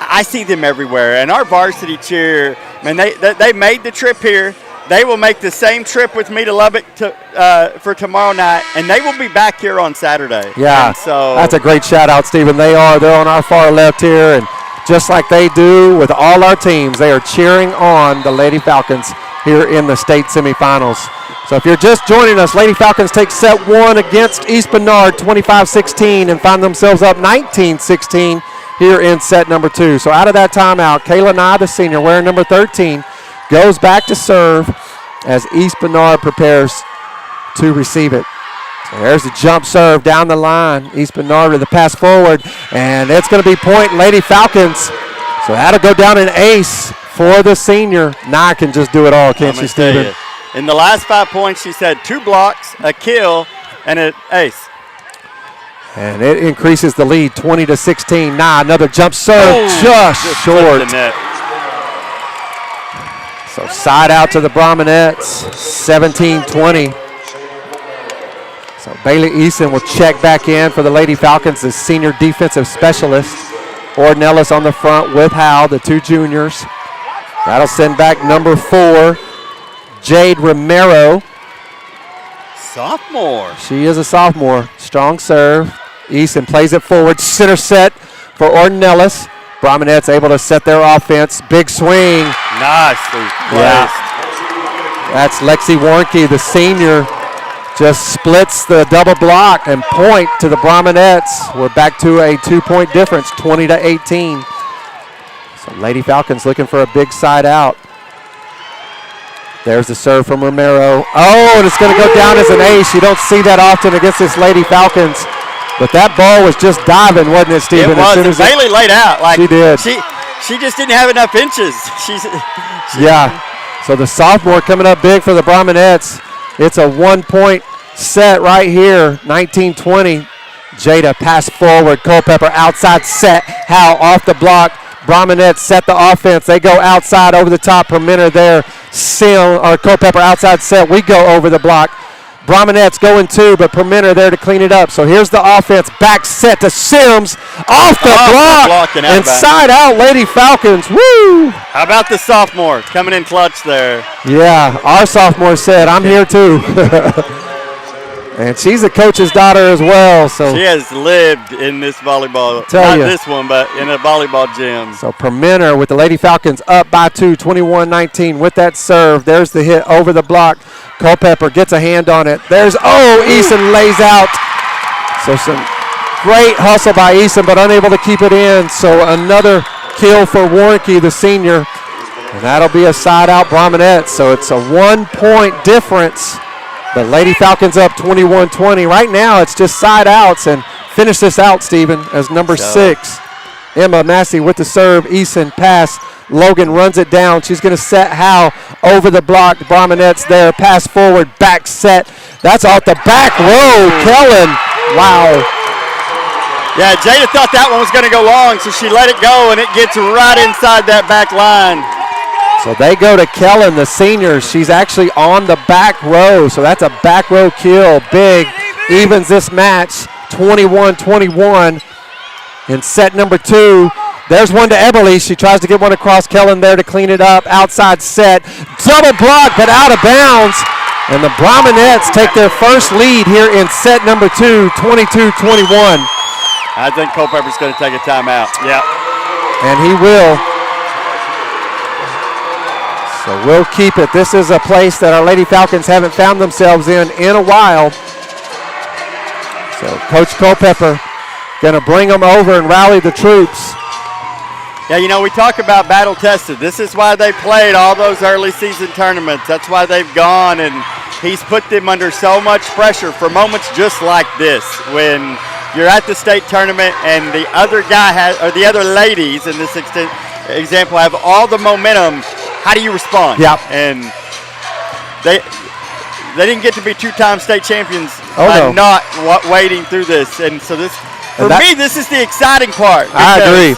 I see them everywhere. And our varsity cheer, man, they made the trip here. They will make the same trip with me to Lubbock for tomorrow night, and they will be back here on Saturday. Yeah, and so that's a great shout-out, Stephen. They're on our far left here, and just like they do with all our teams, they are cheering on the Lady Falcons here in the state semifinals. So if you're just joining us, Lady Falcons take set 1 against East Bernard 25-16 and find themselves up 19-16 here in set number 2. So out of that timeout, Kayla Nye, the senior, wearing number 13, goes back to serve as East Bernard prepares to receive it. So there's the jump serve down the line. East Bernard with the pass forward, and it's going to be point Lady Falcons. So that'll go down an ace for the senior. Nye can just do it all, can't she, Stephen? In the last 5 points, she's had 2 blocks, a kill, and an ace. And it increases the lead 20-16. Nye, another jump serve, just short. The net. So Side out to the Brominettes, 17-20. So Bailey Eason will check back in for the Lady Falcons, the senior defensive specialist. Ornelas on the front with Howe, the two juniors. That'll send back number 4, Jade Romero. Sophomore. She is a sophomore. Strong serve. Eason plays it forward. Center set for Ornelas. Brominettes able to set their offense. Big swing. Nicely placed. Yeah. That's Lexi Warnke, the senior. Just splits the double block and point to the Brominettes. We're back to a 2-point difference, 20-18. So Lady Falcons looking for a big side out. There's the serve from Romero. Oh, and it's going to go down as an ace. You don't see that often against this Lady Falcons. But that ball was just diving, wasn't it, Stephen? It was. Bailey laid out. Like she did. She just didn't have enough inches. Yeah. So the sophomore coming up big for the Brominettes. It's a 1-point set right here, 19-20. Jada pass forward. Culpepper outside set. Howe off the block. Brominettes set the offense. They go outside over the top. Perimeter there. Culpepper outside set. We go over the block. Brominettes going 2, but Perimeter there to clean it up. So here's the offense. Back set to Sims. Off the block. And side out Lady Falcons. Woo! How about the sophomore coming in clutch there? Yeah, our sophomore said, I'm here too. And she's a coach's daughter as well. So she has lived in this volleyball. Not this one, but in a volleyball gym. So Perimeter with the Lady Falcons up by 2, 21-19 with that serve. There's the hit over the block. Culpepper gets a hand on it. Eason lays out. So some great hustle by Eason, but unable to keep it in. So another kill for Warnke, the senior. And that'll be a side out Brominette. So it's a 1-point difference. But Lady Falcons up 21-20. Right now it's just side outs. And finish this out, Stephen, as number 6. Emma Massey with the serve. Eason pass. Logan runs it down. She's going to set Howe over the block. Brominette's there. Pass forward. Back set. That's off the back row. Kellen. Wow. Yeah, Jada thought that one was going to go long, so she let it go, and it gets right inside that back line. So they go to Kellen, the senior. She's actually on the back row, so that's a back row kill. Big. Evens this match. 21-21. In set number 2. There's one to Eberly. She tries to get one across. Kellen there to clean it up. Outside set. Double block, but out of bounds. And the Brominettes take their first lead here in set number 2, 22-21. I think Culpepper's going to take a timeout. Yeah. And he will. So we'll keep it. This is a place that our Lady Falcons haven't found themselves in a while. So Coach Culpepper going to bring them over and rally the troops. Yeah, you know, we talk about battle tested. This is why they played all those early season tournaments. That's why they've gone, and he's put them under so much pressure for moments just like this, when you're at the state tournament and the other guy or the other ladies in this example have all the momentum. How do you respond? Yeah. And they didn't get to be 2-time state champions no. not waiting through this. And so this, for me, this is the exciting part. I agree.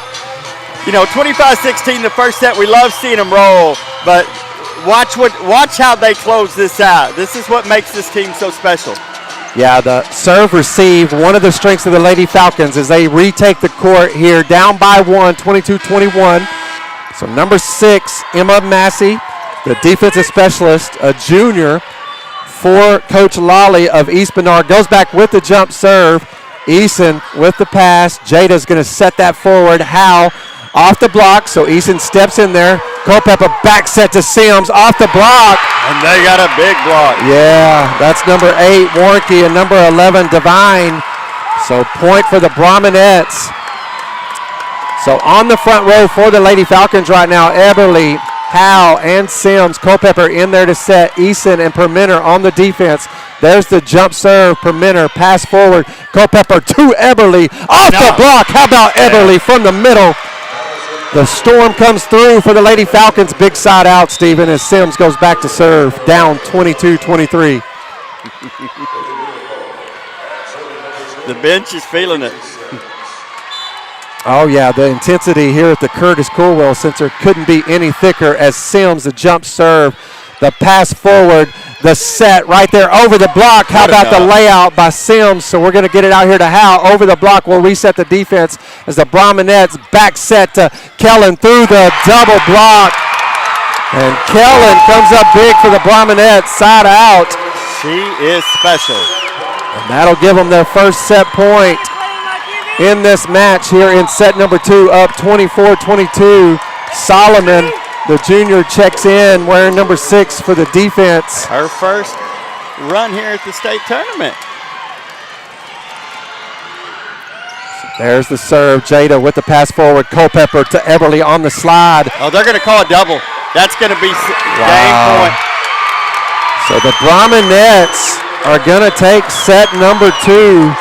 You know, 25-16, the first set, we love seeing them roll, but watch how they close this out. This is what makes this team so special. Yeah, the serve receive, one of the strengths of the Lady Falcons as they retake the court here, down by 1, 22-21. So number 6, Emma Massey, the defensive specialist, a junior for Coach Lawley of East Bernard, goes back with the jump serve. Eason with the pass. Jada's going to set that forward. Howe off the block, so Eason steps in there. Culpepper back set to Sims off the block. And they got a big block. Yeah, that's number 8, Warnke, and number 11, Devine. So point for the Brominettes. So on the front row for the Lady Falcons right now, Eberly, Howe, and Sims. Culpepper in there to set. Eason and Perminter on the defense. There's the jump serve. Perminter pass forward. Culpepper to Eberly off the block. How about Eberly from the middle? The storm comes through for the Lady Falcons. Big side out, Stephen, as Sims goes back to serve. Down 22-23. The bench is feeling it. Oh, yeah, the intensity here at the Curtis Coolwell Center couldn't be any thicker as Sims, the jump serve, the pass forward, the set right there over the block. How about the layout by Sims? So we're going to get it out here to Howe. Over the block, we'll reset the defense as the Brahminettes back set to Kellen through the double block. And Kellen comes up big for the Brahminettes, side out. She is special. And that'll give them their first set point in this match here in set number 2, up 24-22. Solomon, the junior, checks in wearing number 6 for the defense. Her first run here at the state tournament. There's the serve. Jada with the pass forward. Culpepper to Everly on the slide. Oh, they're going to call a double. That's going to be game point. So the Brahminettes are going to take set number 2,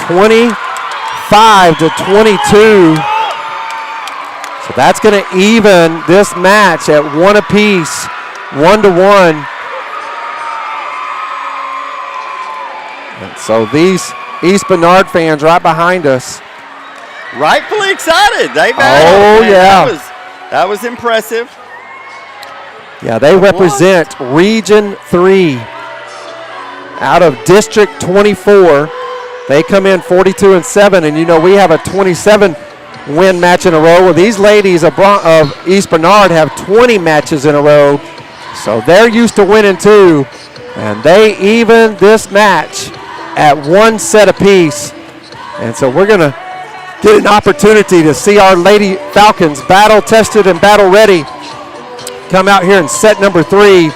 25-22. So that's going to even this match at 1 apiece, 1-1. And so these East Bernard fans right behind us. Rightfully excited. That was impressive. Yeah, they represent Region 3 out of District 24. They come in 42-7, and you know we have a 27-win match in a row. Well, these ladies of East Bernard have 20 matches in a row, so they're used to winning too, and they even this match at 1 set apiece. And so we're going to get an opportunity to see our Lady Falcons, battle-tested and battle-ready, come out here in set number 3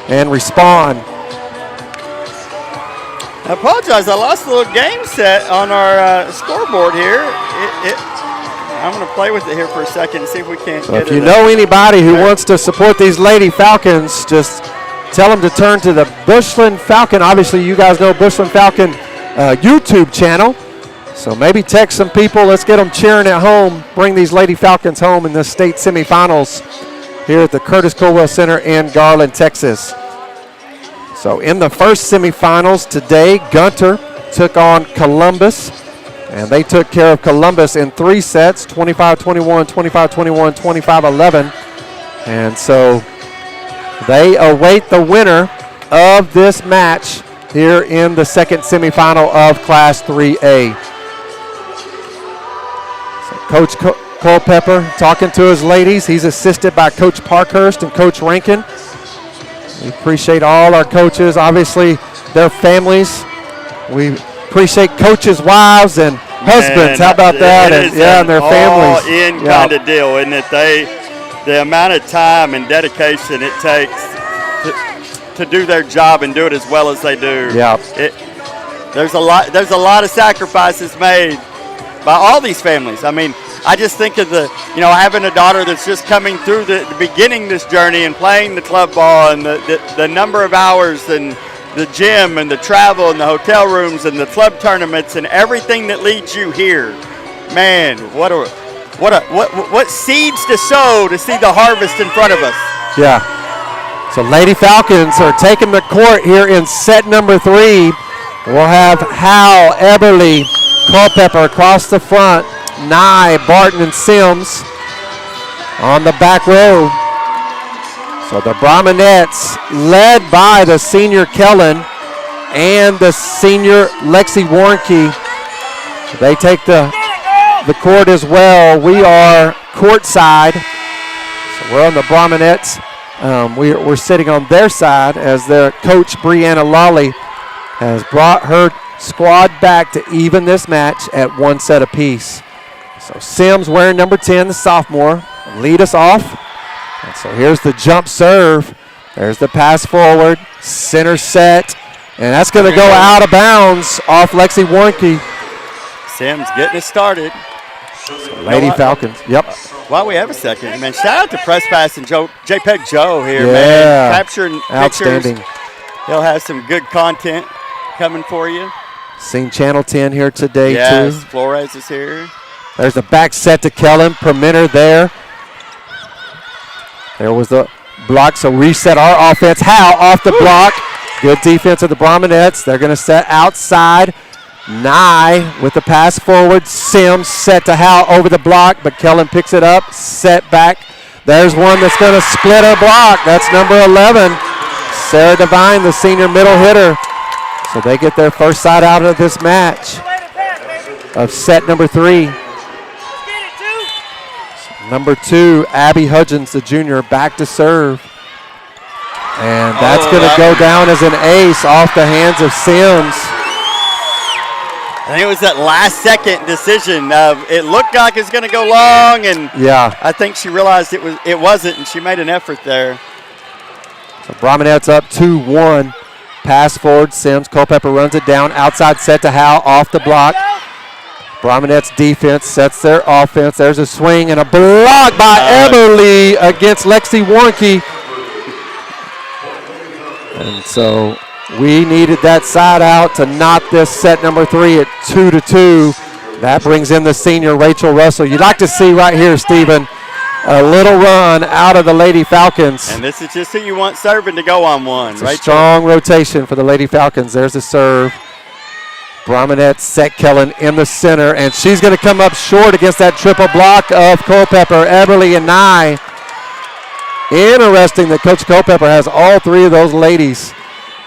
and respond. I apologize. I lost a little game set on our scoreboard here. I'm going to play with it here for a second and see if we can't So get it. if you know anybody who wants to support these Lady Falcons, just tell them to turn to the Bushland Falcon. Obviously, you guys know Bushland Falcon YouTube channel. So maybe text some people. Let's get them cheering at home. Bring these Lady Falcons home in the state semifinals here at the Curtis Colwell Center in Garland, Texas. So in the first semifinals today, Gunter took on Columbus, and they took care of Columbus in 3 sets, 25-21, 25-21, 25-11. And so they await the winner of this match here in the second semifinal of Class 3A. So Coach Culpepper talking to his ladies. He's assisted by Coach Parkhurst and Coach Rankin. We appreciate all our coaches, obviously their families. We appreciate coaches' wives and husbands. How about that? And their families. All-in kind of deal, isn't it? The amount of time and dedication it takes to do their job and do it as well as they do. Yeah. There's a lot of sacrifices made by all these families. I mean, I just think of having a daughter that's just coming through the beginning this journey and playing the club ball and the number of hours and the gym and the travel and the hotel rooms and the club tournaments and everything that leads you here. Man, what seeds to sow to see the harvest in front of us. Yeah. So Lady Falcons are taking the court here in set number 3. We'll have Hal, Eberly, Culpepper across the front. Nye, Barton, and Sims on the back row. So the Brahminettes, led by the senior Kellen and the senior Lexi Warnke, they take the court as well. We are courtside. So we're on the Brahminettes. We're sitting on their side as their coach, Brianna Lawley, has brought her squad back to even this match at 1 set apiece. So Sims wearing number 10, the sophomore, lead us off. And so here's the jump serve. There's the pass forward, center set, and that's going to go out of bounds off Lexi Warnke. Sims getting it started. So Lady Falcons, yep. While we have a second, man, shout out to Press Pass and JPEG Joe here, yeah, man. Capturing outstanding pictures. He'll have some good content coming for you. Seen Channel 10 here today, too. Yes, Flores is here. There's the back set to Kellen, perimeter there. There was the block, so reset our offense. Howe off the block. Good defense of the Brahminettes. They're going to set outside. Nye with the pass forward. Sims set to Howe over the block, but Kellen picks it up. Set back. There's one that's going to split her block. That's number 11, Sarah Devine, the senior middle hitter. So they get their first side out of this match of set number 3. Number 2, Abby Hudgens, the junior, back to serve. And that's going to go down as an ace off the hands of Sims. I think it was that last second decision. It looked like it was going to go long, and I think she realized it wasn't, and she made an effort there. So Brominette's up 2-1. Pass forward, Sims. Culpepper runs it down. Outside set to Howe off the block. Brominette's defense sets their offense. There's a swing and a block by Eberly against Lexi Warnke. And so we needed that side out to knock this set number 3 at 2-2. That brings in the senior Rachel Russell. You'd like to see right here, Stephen, a little run out of the Lady Falcons. And this is just who you want serving to go on one. It's a strong rotation for the Lady Falcons. There's a serve. Brominette set Kellen in the center, and she's going to come up short against that triple block of Culpepper, Eberly, and Nye. Interesting that Coach Culpepper has all 3 of those ladies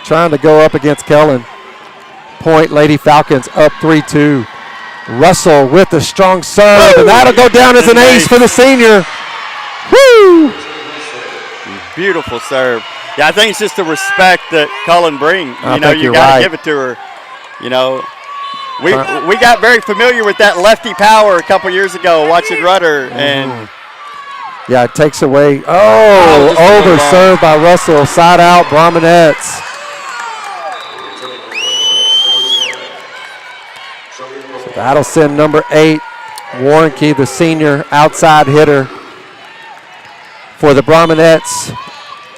trying to go up against Kellen. Point Lady Falcons up 3-2. Russell with the strong serve, and that'll go down as an ace for the senior. Woo! Beautiful serve. Yeah, I think it's just the respect that Cullen brings. You got to give it to her. We got very familiar with that lefty power a couple years ago watching Rudder, and yeah, it takes away. Over serve by Russell. Side out, Brominettes. So that'll send number 8, Warnke, the senior outside hitter for the Brominettes,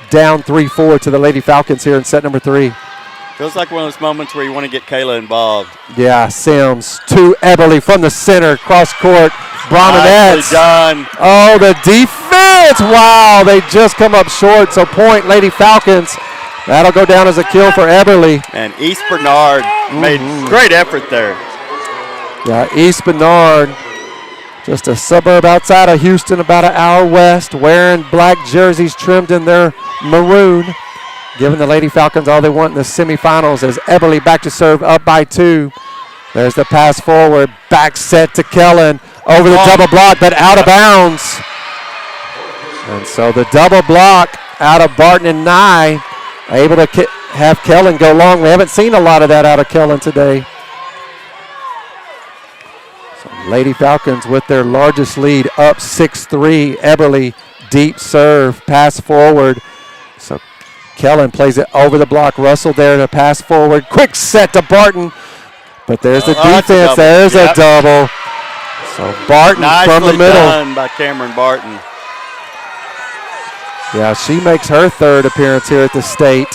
down 3-4 to the Lady Falcons here in set number 3. Feels like one of those moments where you want to get Kayla involved. Yeah, Sims to Eberly from the center, cross court. Brominettes. Done. Oh, the defense. Wow, they just come up short. So point Lady Falcons. That'll go down as a kill for Eberly. And East Bernard made great effort there. Yeah, East Bernard, just a suburb outside of Houston, about an hour west, wearing black jerseys trimmed in their maroon. Giving the Lady Falcons all they want in the semifinals as Eberly back to serve up by 2. There's the pass forward, back set to Kellen over the double block, but out of bounds. And so the double block out of Barton and Nye, able to have Kellen go long. We haven't seen a lot of that out of Kellen today. So Lady Falcons with their largest lead up 6-3. Eberly, deep serve, pass forward. So Kellen plays it over the block. Russell there to pass forward. Quick set to Barton. But there's the defense. There's a double. So Barton from the middle. Done by Cameron Barton. Yeah, she makes her 3rd appearance here at the state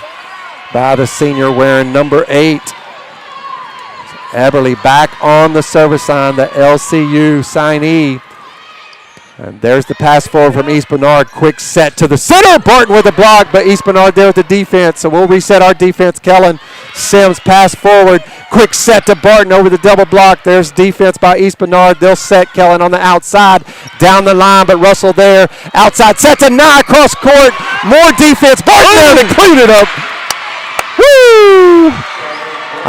by the senior wearing number 8. Eberly back on the service line, the LCU signee. And there's the pass forward from East Bernard. Quick set to the center. Barton with the block, but East Bernard there with the defense. So we'll reset our defense. Kellen Sims pass forward. Quick set to Barton over the double block. There's defense by East Bernard. They'll set Kellen on the outside. Down the line, but Russell there. Outside set to Nye cross court. More defense. Barton there to clean it up. Woo!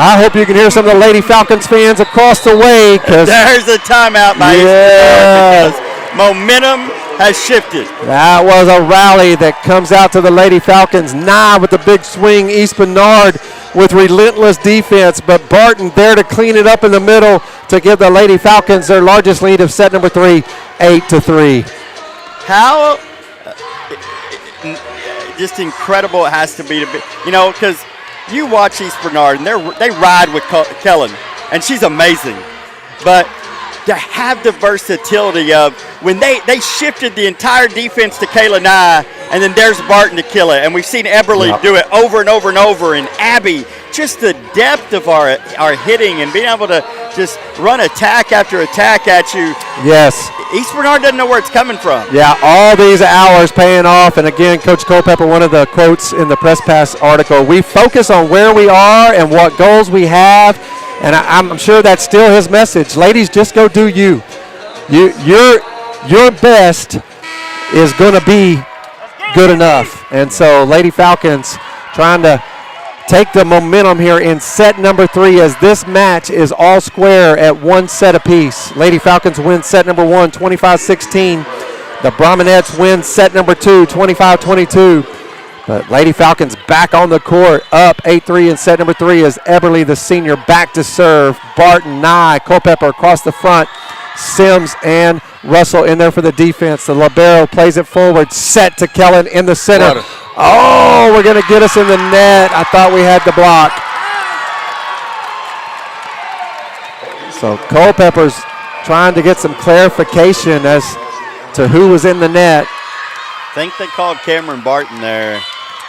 I hope you can hear some of the Lady Falcons fans across the way. There's a timeout by East Bernard because momentum has shifted. That was a rally that comes out to the Lady Falcons. Nye with the big swing. East Bernard with relentless defense, but Barton there to clean it up in the middle to give the Lady Falcons their largest lead of set number 3, 8-3. How just incredible it has to be, because you watch East Bernard and they ride with Kellen, and she's amazing, but to have the versatility of when they shifted the entire defense to Kayla Nye, and then there's Barton to kill it. And we've seen Eberly do it over and over and over. And Abby, just the depth of our hitting and being able to just run attack after attack at you. Yes. East Bernard doesn't know where it's coming from. Yeah, all these hours paying off. And again, Coach Culpepper, one of the quotes in the Press Pass article, we focus on where we are and what goals we have. And I'm sure that's still his message. Ladies, just go do you. Your best is going to be good enough. And so Lady Falcons trying to take the momentum here in set number 3 as this match is all square at 1 set apiece. Lady Falcons win set number 1, 25-16. The Brahmanettes win set number 2, 25-22. But Lady Falcons back on the court, up 8-3 in set number 3 as Eberly, the senior, back to serve. Barton, Nye, Culpepper across the front. Sims and Russell in there for the defense. The libero plays it forward, set to Kellen in the center. Oh, we're going to get us in the net. I thought we had the block. So Culpepper's trying to get some clarification as to who was in the net. I think they called Cameron Barton there,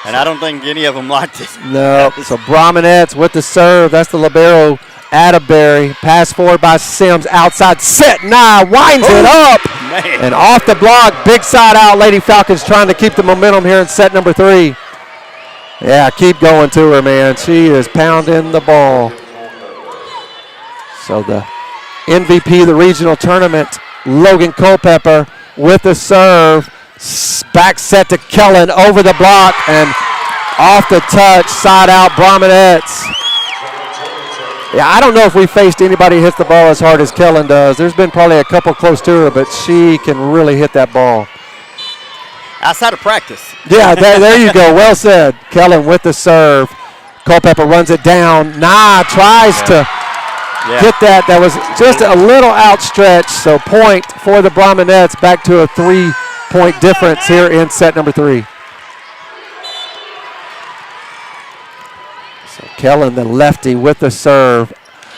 and I don't think any of them liked it. No, so Brahmanettes with the serve. That's the libero, Atterbury. Pass forward by Sims, outside, set, Nye, winds it up. Man. And off the block, big side out. Lady Falcons trying to keep the momentum here in set number 3. Yeah, keep going to her, man. She is pounding the ball. So the MVP of the regional tournament, Logan Culpepper with the serve. Back set to Kellen over the block and off the touch, side out, Brahmanettes. Yeah, I don't know if we faced anybody who hits the ball as hard as Kellen does. There's been probably a couple close to her, but she can really hit that ball. Outside of practice. Yeah, there you go. Well said. Kellen with the serve. Culpepper runs it down. Nah, tries to get that. That was just a little outstretched. So point for the Brahmanettes, back to a 3-point difference here in set number 3. Kellen, the lefty, with the serve.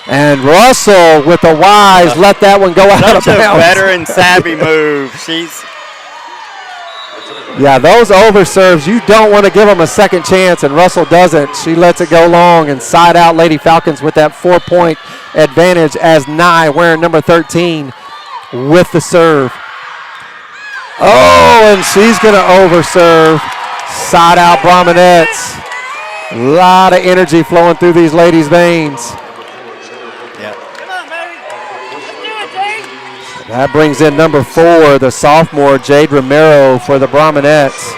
And Russell with the wise, let that one go out of bounds. Such a veteran, savvy move. Yeah, those over serves, you don't want to give them a second chance, and Russell doesn't. She lets it go long and side out Lady Falcons with that 4-point advantage as Nye, wearing number 13, with the serve. Oh, and she's going to over serve. Side out Brahmanettes. A lot of energy flowing through these ladies' veins. Yeah. Come on, baby. Let's do it, Jade. That brings in number 4, the sophomore, Jade Romero, for the Brahmanettes.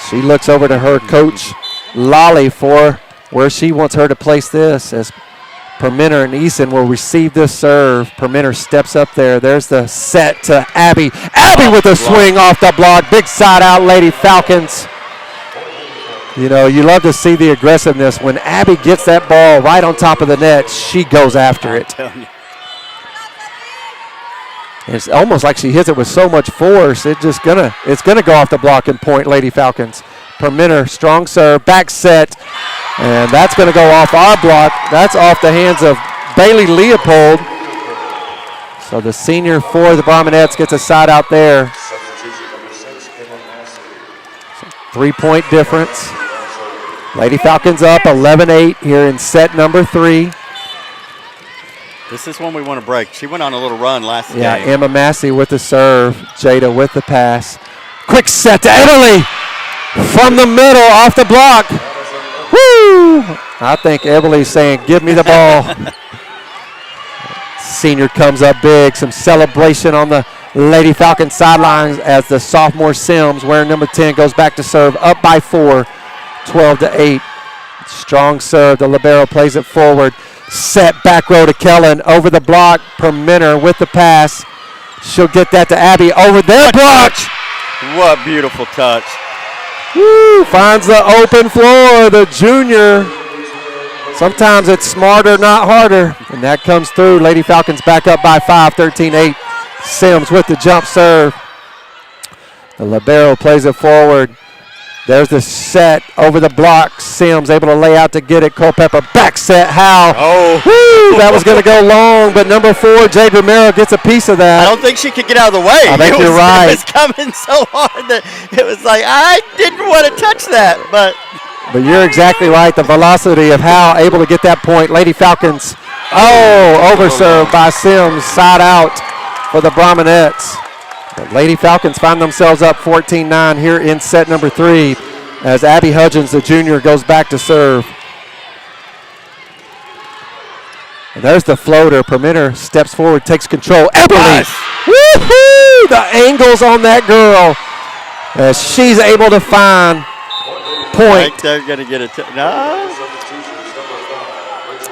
She looks over to her coach, Lolly, for where she wants her to place this, as Permenter and Eason will receive this serve. Permenter steps up there. There's the set to Abby. Abby with a swing off the block. Big side out, Lady Falcons. You know, you love to see the aggressiveness. When Abby gets that ball right on top of the net, she goes after it. It's almost like she hits it with so much force, it's gonna go off the block and point Lady Falcons. Permenter, strong serve, back set, and that's gonna go off our block. That's off the hands of Bailey Leopold. So the senior for the Brahmanettes gets a side out there. 3-point difference. Lady Falcons up 11-8 here in set number 3. This is one we want to break. She went on a little run last game. Yeah, Emma Massey with the serve. Jada with the pass. Quick set to Italy from the middle off the block. Woo! I think Emily's saying, give me the ball. Senior comes up big. Some celebration on the Lady Falcons sidelines as the sophomore Sims, wearing number 10, goes back to serve, up by 4, 12-8. Strong serve. The libero plays it forward. Set back row to Kellen. Over the block. Permenter with the pass. She'll get that to Abby. Over their block. What beautiful touch. Woo, finds the open floor. The junior. Sometimes it's smarter, not harder. And that comes through. Lady Falcons back up by 5, 13-8. Sims with the jump serve. The libero plays it forward. There's the set over the block. Sims able to lay out to get it. Culpepper back set. Howe. Oh. Woo, that was going to go long, but number 4, Jade Romero, gets a piece of that. I don't think she could get out of the way. I think you're right. It was coming so hard that it was like, I didn't want to touch that, but you're exactly right. The velocity of Howe able to get that point. Lady Falcons. Oh, overserved by Sims. Side out for the Brahmanettes. But Lady Falcons find themselves up 14-9 here in set number 3 as Abby Hudgens, the junior, goes back to serve. And there's the floater. Permitter steps forward, takes control. Eberly! Nice. Woo-hoo! The angles on that girl as she's able to find point. Think they're going to get it. No.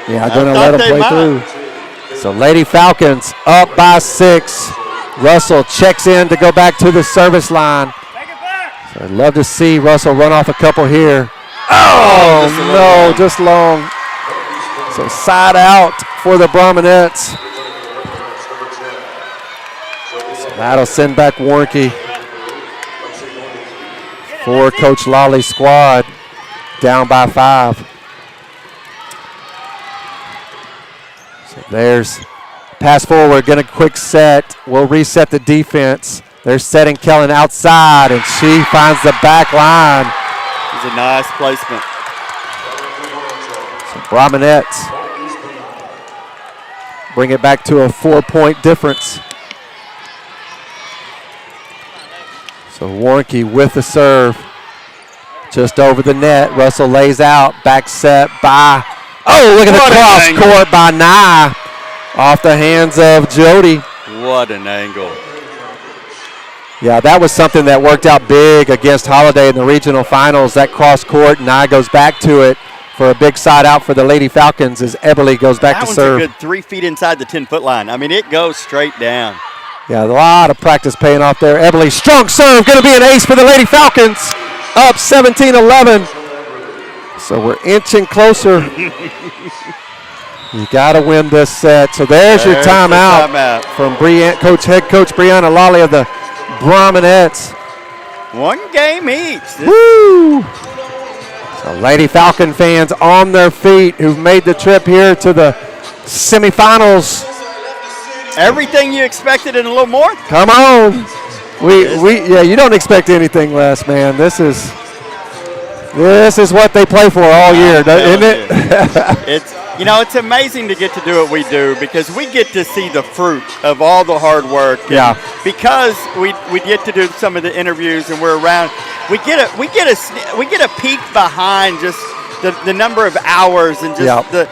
Yeah, going to let them play through. So Lady Falcons up by 6. Russell checks in to go back to the service line. So I'd love to see Russell run off a couple here. Oh, no, just long. So side out for the Brahminettes. So that'll send back Warnke for Coach Lawley's squad, down by 5. So there's pass forward, get a quick set. We'll reset the defense. They're setting Kellen outside, and she finds the back line. It's a nice placement. So Brahminettes bring it back to a 4-point difference. So Warnke with the serve. Just over the net. Russell lays out. Back set by, oh, look at the cross court by Nye. Off the hands of Jody. What an angle. Yeah, that was something that worked out big against Holiday in the regional finals. That cross court, Nye goes back to it for a big side out for the Lady Falcons as Eberly goes back to serve. That one's a good 3 feet inside the 10-foot line. I mean, it goes straight down. Yeah, a lot of practice paying off there. Eberly, strong serve, going to be an ace for the Lady Falcons. Up 17-11. So we're inching closer. You got to win this set. So there's your timeout from head coach Brianna Lawley of the Brahminettes. 1 game each. Woo! So Lady Falcon fans on their feet who've made the trip here to the semifinals. Everything you expected and a little more? Come on. Yeah, you don't expect anything less, man. This is what they play for all year, isn't it? It's amazing to get to do what we do because we get to see the fruit of all the hard work. Yeah. Because we get to do some of the interviews and we're around, we get a peek behind just the number of hours and just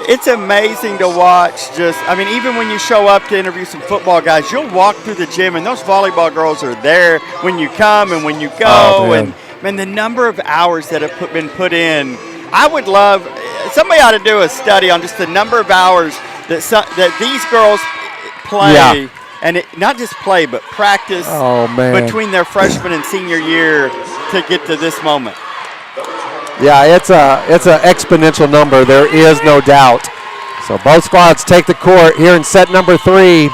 it's amazing to watch. Even when you show up to interview some football guys, you'll walk through the gym and those volleyball girls are there when you come and when you go. And the number of hours that have been put in. I would love, somebody ought to do a study on just the number of hours that these girls play. And not just play, but practice between their freshman and senior year to get to this moment. Yeah, it's an exponential number. There is no doubt. So both squads take the court here in set number 3.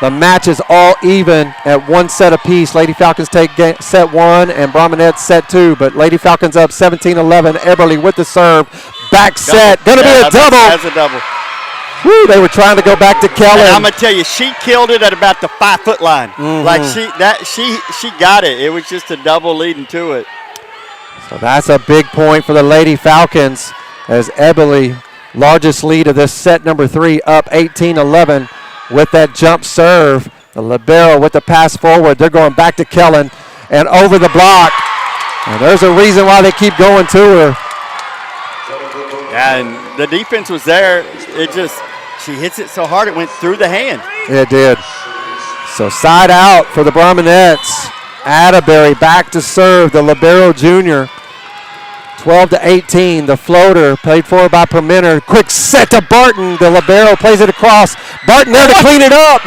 The match is all even at 1 set apiece. Lady Falcons take set 1 and Brahminettes set 2. But Lady Falcons up 17-11. Eberly with the serve. Back set. Going to be a double. That's a double. Woo, they were trying to go back to Kellen. And I'm going to tell you, she killed it at about the 5-foot line. Mm-hmm. Like she got it. It was just a double leading to it. So that's a big point for the Lady Falcons as Eberly, largest lead of this set number 3, up 18-11 with that jump serve. The libero with the pass forward. They're going back to Kellen and over the block. And there's a reason why they keep going to her. Yeah, and the defense was there. She hits it so hard it went through the hand. It did. So side out for the Brahminettes. Atterbury back to serve, the libero junior. 12-18, the floater played for by Permitter. Quick set to Barton. The libero plays it across. Barton there to clean it up.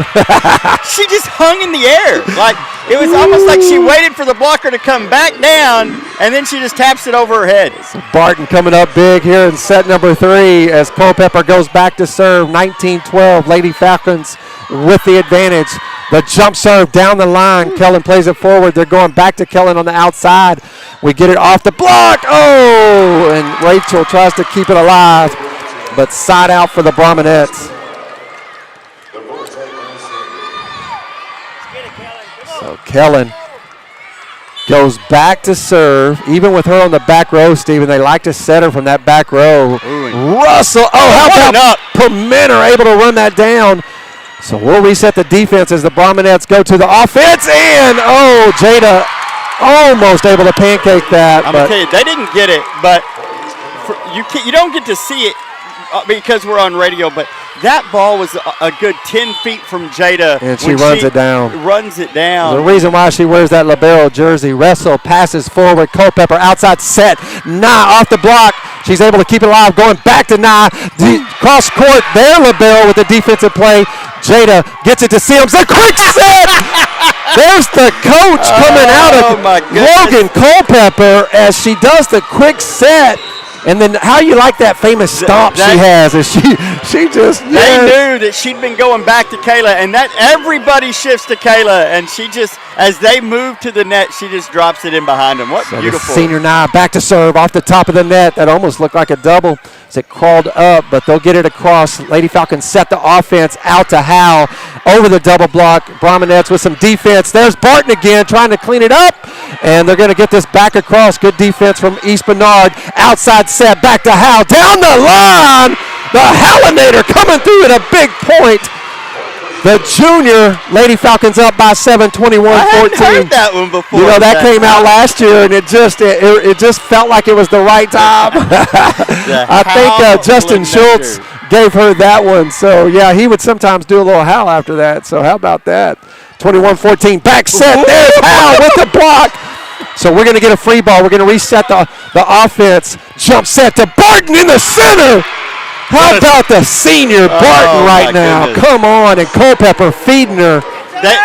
She just hung in the air. Like it was almost like she waited for the blocker to come back down, and then she just taps it over her head. So Barton coming up big here in set number 3 as Culpepper goes back to serve. 19-12, Lady Falcons with the advantage. The jump serve down the line. Kellen plays it forward. They're going back to Kellen on the outside. We get it off the block. Oh, and Rachel tries to keep it alive, but side out for the Brahminettes. So Kellen goes back to serve. Even with her on the back row, Stephen, they like to set her from that back row. Ooh. Russell, how about Permitter able to run that down? So we'll reset the defense as the Brahminettes go to the offense, and Jada almost able to pancake that. I'm going to tell you, they didn't get it, but you don't get to see it because we're on radio, but that ball was a good 10 feet from Jada. And she runs it down. Runs it down. The reason why she wears that libero jersey. Wrestle, passes forward. Culpepper outside set. Nah off the block. She's able to keep it alive. Going back to Nah. Cross court. Their libero with the defensive play. Jada gets it to Sims. A quick set. There's the coach coming out of Logan Culpepper as she does the quick set. And then how you like that famous stomp she has? As she just They knew that she'd been going back to Kayla, and that everybody shifts to Kayla, and she just, as they move to the net, she just drops it in behind them. What beautiful. Senior Nye back to serve off the top of the net. That almost looked like a double as it crawled up, but they'll get it across. Lady Falcons set the offense out to Howe over the double block. Brahmanettes with some defense. There's Barton again trying to clean it up, and they're going to get this back across. Good defense from East Bernard. Outside set back to Howe. Down the line. The Hallinator coming through at a big point. The junior Lady Falcons up by 7, 21-14. I hadn't heard that one before. You know, that came out last year, and it just felt like it was the right time. I think Justin Schultz gave her that one. So, yeah, he would sometimes do a little howl after that. So, how about that? 21-14, back set. There's Howe with the block. So, we're going to get a free ball. We're going to reset the offense. Jump set to Barton in the center. How about the senior Barton right now? Goodness. Come on, and Culpepper feeding her.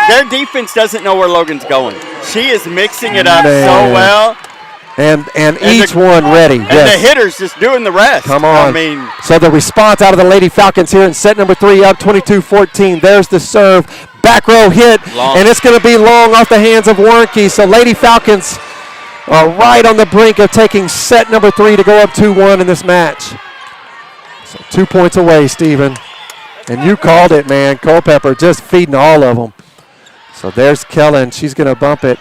Their defense doesn't know where Logan's going. She is mixing it up so well. And each one ready. And the hitters just doing the rest. Come on. I mean, so the response out of the Lady Falcons here in set number 3 up 22-14. There's the serve. Back row hit. Long. And it's going to be long off the hands of Warnke. So Lady Falcons are right on the brink of taking set number 3 to go up 2-1 in this match. So 2 points away, Stephen. And you called it, man. Culpepper just feeding all of them. So there's Kellen. She's going to bump it.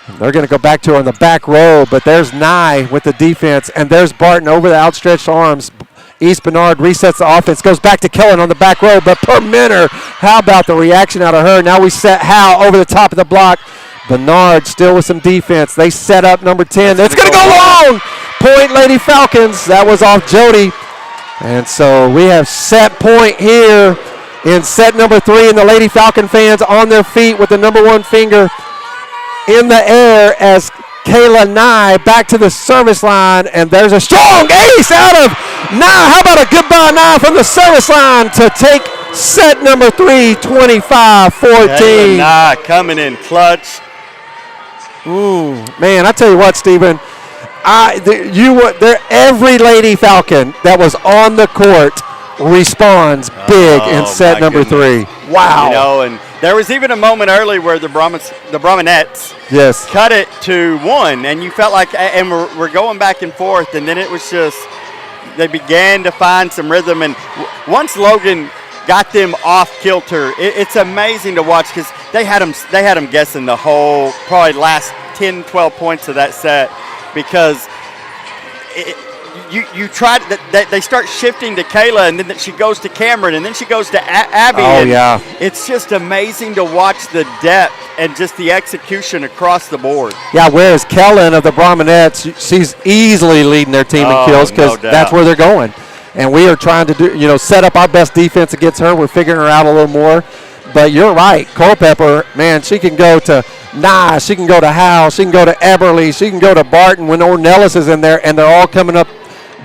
And they're going to go back to her on the back row, but there's Nye with the defense, and there's Barton over the outstretched arms. East Bernard resets the offense, goes back to Kellen on the back row, but per minute, how about the reaction out of her? Now we set Howe over the top of the block. Bernard still with some defense. They set up number 10. It's going to go long. Point Lady Falcons. That was off Jody. And so we have set point here in set number 3, and the Lady Falcon fans on their feet with the number 1 finger in the air as Kayla Nye back to the service line, and there's a strong ace out of Nye. How about a goodbye Nye from the service line to take set number 3, 25-14. Kayla Nye coming in clutch. Man, I tell you what, Stephen. Every Lady Falcon that was on the court responds big in set number 3. Wow. You know, and there was even a moment early where the Brahmanettes cut it to 1, and you felt like, and we're going back and forth, and then it was just, they began to find some rhythm, and once Logan got them off kilter, it's amazing to watch because they had them guessing the whole, probably last 10, 12 points of that set. Because you try that they start shifting to Kayla, and then she goes to Cameron, and then she goes to Abby. It's just amazing to watch the depth and just the execution across the board. Yeah, whereas Kellen of the Brahmanettes, she's easily leading their team in kills because that's where they're going. And we are trying to set up our best defense against her. We're figuring her out a little more. But you're right, Culpepper, man, she can go to Nye, she can go to Howe, she can go to Eberly, she can go to Barton when Ornelas is in there, and they're all coming up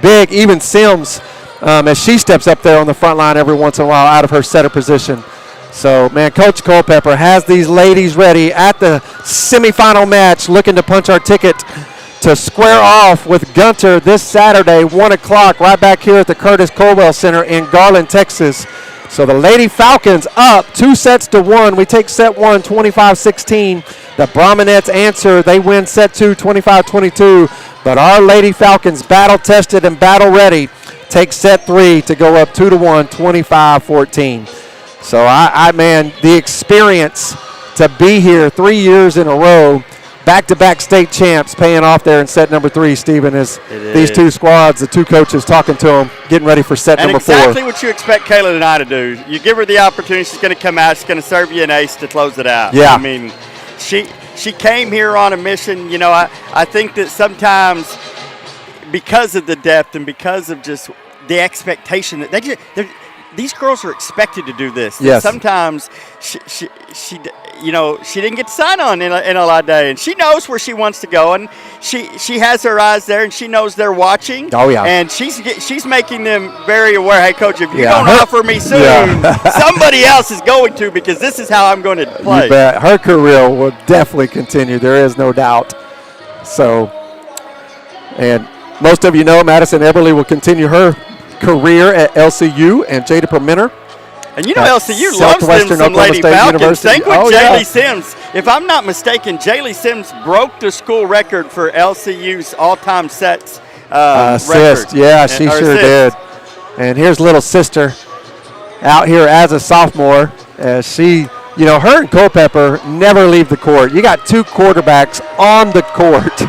big. Even Sims, as she steps up there on the front line every once in a while out of her setter position. So, man, Coach Culpepper has these ladies ready at the semifinal match, looking to punch our ticket to square off with Gunter this Saturday, 1 o'clock, right back here at the Curtis Colwell Center in Garland, Texas. So the Lady Falcons up 2-1. We take set 1, 25-16. The Brahmanettes answer. They win set 2, 25-22. But our Lady Falcons, battle-tested and battle-ready, take set 3 to go up 2-1, 25-14. So, man, the experience to be here 3 years in a row, back-to-back state champs paying off there in set number 3, Stephen, is these two squads, the two coaches talking to them, getting ready for set number 4. And exactly what you expect Kayla and I to do. You give her the opportunity, she's going to come out, she's going to serve you an ace to close it out. Yeah. I mean, she came here on a mission. I think that sometimes because of the depth and because of just the expectation that these girls are expected to do this. Yes. Sometimes she didn't get to sign on in a lot of day, and she knows where she wants to go, and she has her eyes there, and she knows they're watching. Oh, yeah. And she's making them very aware. Hey, coach, if you Yeah, don't offer me soon, somebody else is going to, because this is how I'm going to play. You bet. Her career will definitely continue. There is no doubt. So, and most of you know Madison Eberly will continue her career at LCU, and Jada Permenter. And you know LCU loves them Southwestern some Oklahoma Lady State Falcons. University. Think with Oh, Jaylee yeah. Sims. If I'm not mistaken, Jaylee Sims broke the school record for LCU's all-time sets Assist. record. Yeah, she Or sure assist. did. And here's little sister out here as a sophomore. As she, her and Culpepper never leave the court. You got two quarterbacks on the court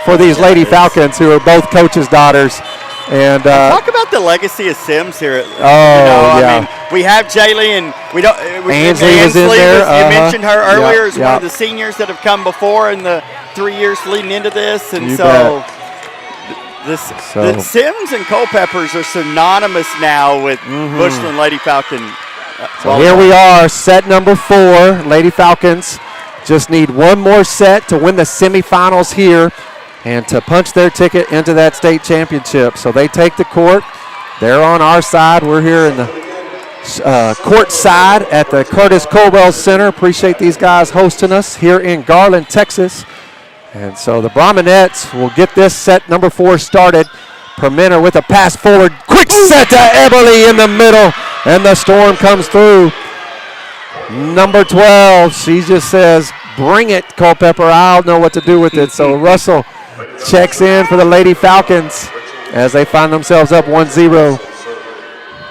for these Lady Falcons, who are both coaches' daughters. And talk about the legacy of Sims here. yeah. I mean, we have Jaylee, and we don't. Ansley was in there. You mentioned her earlier as one Yeah. of the seniors that have come before in the 3 years leading into this, and You so. The Sims and Culpeppers are synonymous now with Bushland Lady Falcon. So here we are, set number 4. Lady Falcons just need one more set to win the semifinals here and to punch their ticket into that state championship. So they take the court. They're on our side. We're here in the court side at the Curtis Colwell Center. Appreciate these guys hosting us here in Garland, Texas. And so the Brahminettes will get this set number 4 started. Permenter with a pass forward. Quick set to Eberly in the middle. And the storm comes through. Number 12, she just says, bring it, Culpepper. I don't know what to do with it. So Russell checks in for the Lady Falcons as they find themselves up 1-0.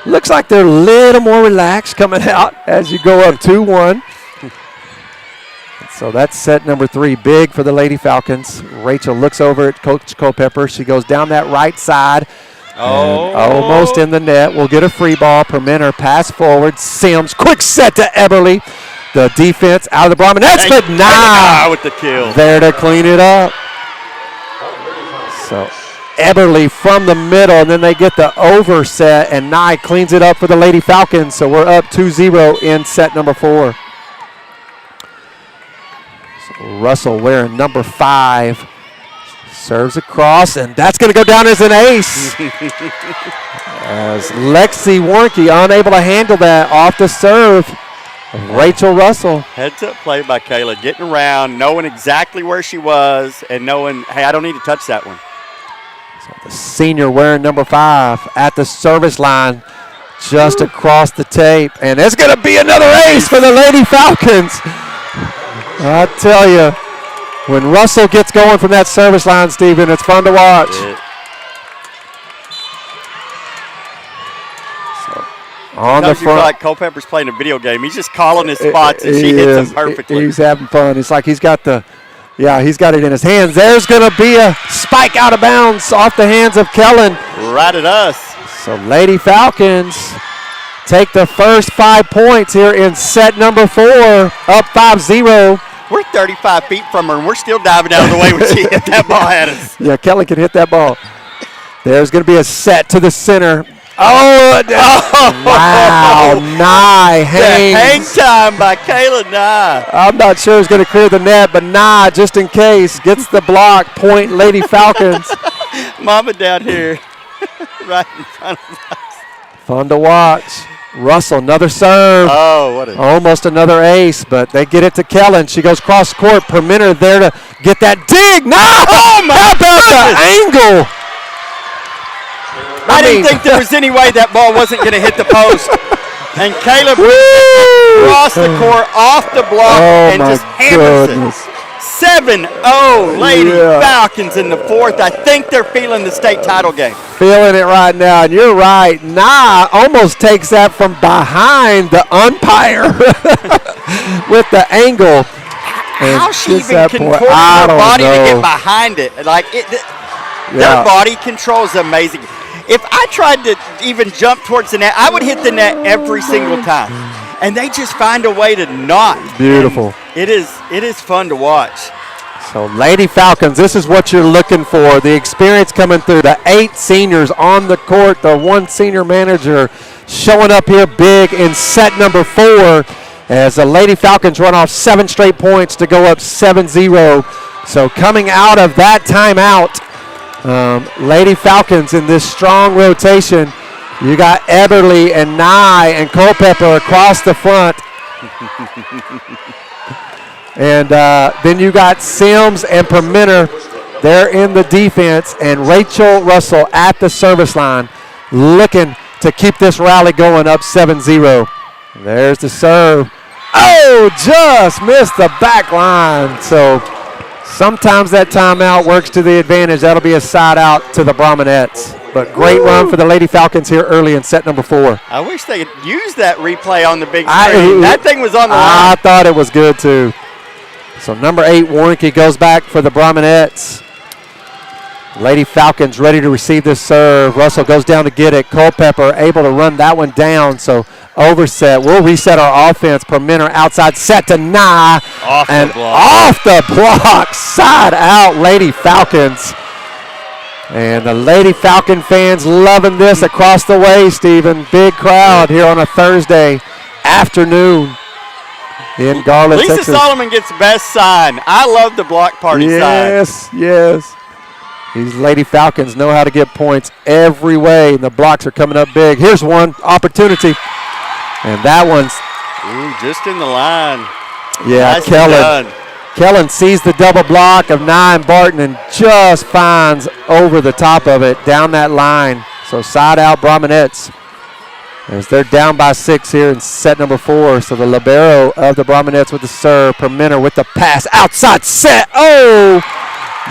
Looks like they're a little more relaxed coming out as you go up 2-1. So that's set number 3, big for the Lady Falcons. Rachel looks over at Coach Culpepper. She goes down that right side. And almost in the net. We'll get a free ball. Permenter pass forward. Sims, quick set to Eberly. The defense out of the Brahminettes, but with the kill. There to clean it up. So Eberly from the middle, and then they get the overset, and Nye cleans it up for the Lady Falcons. So we're up 2-0 in set number 4. Russell wearing number 5 serves across, and that's going to go down as an ace. As Lexi Warnke unable to handle that off the serve. Rachel Russell. Heads-up play by Kayla, getting around, knowing exactly where she was, and knowing, hey, I don't need to touch that one. So the senior wearing number 5 at the service line, just across the tape, and it's going to be another ace for the Lady Falcons. I tell you, when Russell gets going from that service line, Stephen, it's fun to watch. So, on the front. You feel like Culpepper's playing a video game. He's just calling his spots, and she hits them perfectly. He's having fun. It's like he's got it in his hands. There's going to be a spike out of bounds off the hands of Kellen. Right at us. So Lady Falcons take the first 5 points here in set number 4, up 5-0. We're 35 feet from her, and we're still diving out of the way when she hit that ball at us. Yeah, Kelly can hit that ball. There's going to be a set to the center. Wow, Nye hangs. Hang time by Kayla Nye. I'm not sure who's going to clear the net, but Nye, just in case, gets the block. Point Lady Falcons. Mama down here right in front of us. Fun to watch. Russell, another serve. Almost another ace, but they get it to Kellen. She goes cross court. Permenter there to get that dig. No! Oh, my How about the angle? I didn't think there was any way that ball wasn't going to hit the post. And Caleb across the court, off the block, and just hammers it. 7-0 Lady Falcons in the 4th. I think they're feeling the state title game. Feeling it right now, and you're right. Nye almost takes that from behind the umpire with the angle. How she even contorted her body to get behind it. Their body control is amazing. If I tried to even jump towards the net, I would hit the net every single time. And they just find a way to not. Beautiful. And it is fun to watch. So Lady Falcons, this is what you're looking for. The experience coming through. The 8 seniors on the court. The 1 senior manager showing up here big in set number 4 as the Lady Falcons run off 7 straight points to go up 7-0. So coming out of that timeout, Lady Falcons in this strong rotation. You got Eberly and Nye and Culpepper across the front. And then you got Sims and Permenter. They're in the defense. And Rachel Russell at the service line looking to keep this rally going up 7-0. There's the serve. Oh, just missed the back line. So sometimes that timeout works to the advantage. That'll be a side out to the Brahminettes. But great run for the Lady Falcons here early in set number 4. I wish they could use that replay on the big screen. That thing was on the line. I thought it was good too. So number 8, Warnke goes back for the Brahminettes. Lady Falcons ready to receive this serve. Russell goes down to get it. Culpepper able to run that one down. So overset. We'll reset our offense. Permenter outside set to Nye. Off the block. Side out Lady Falcons. And the Lady Falcon fans loving this across the way, Stephen. Big crowd here on a Thursday afternoon in Garland, Lisa Texas. Solomon gets best sign. I love the block party sign. Yes. These Lady Falcons know how to get points every way, and the blocks are coming up big. Here's one opportunity, and that one's just in the line. Yeah, Nicely done. Kellen sees the double block of Nye and Barton and just finds over the top of it down that line. So side out Brahminettes as they're down by 6 here in set number 4. So the libero of the Brahminettes with the serve. Permenter with the pass. Outside set. Oh!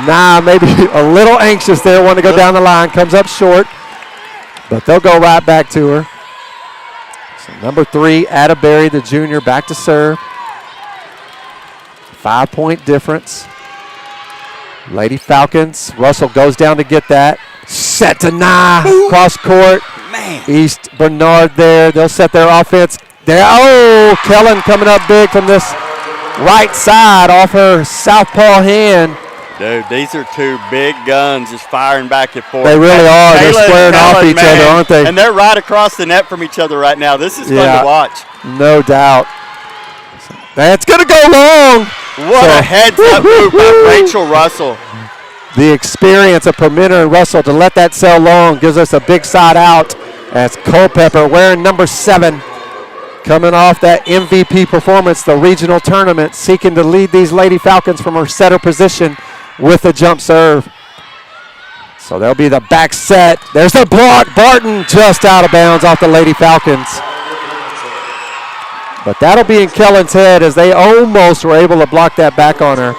Nye maybe a little anxious there. Want to go down the line. Comes up short. But they'll go right back to her. So number 3, Atterbury, the junior, back to serve. 5-point difference. Lady Falcons. Russell goes down to get that. Set to Nye. Cross court. Man. East Bernard there. They'll set their offense there. Oh, Kellen coming up big from this right side off her southpaw hand. Dude, these are 2 big guns just firing back and forth. They really are. They're squaring off each other, aren't they? And they're right across the net from each other right now. This is fun to watch. No doubt. That's going to go long. What a heads-up move by Rachel Russell. The experience of Permenter and Russell to let that sail long gives us a big side out as Culpepper wearing number 7 coming off that MVP performance, the regional tournament, seeking to lead these Lady Falcons from her setter position with a jump serve. So there'll be the back set. There's the block. Barton just out of bounds off the Lady Falcons. But that'll be in Kellen's head as they almost were able to block that back on her.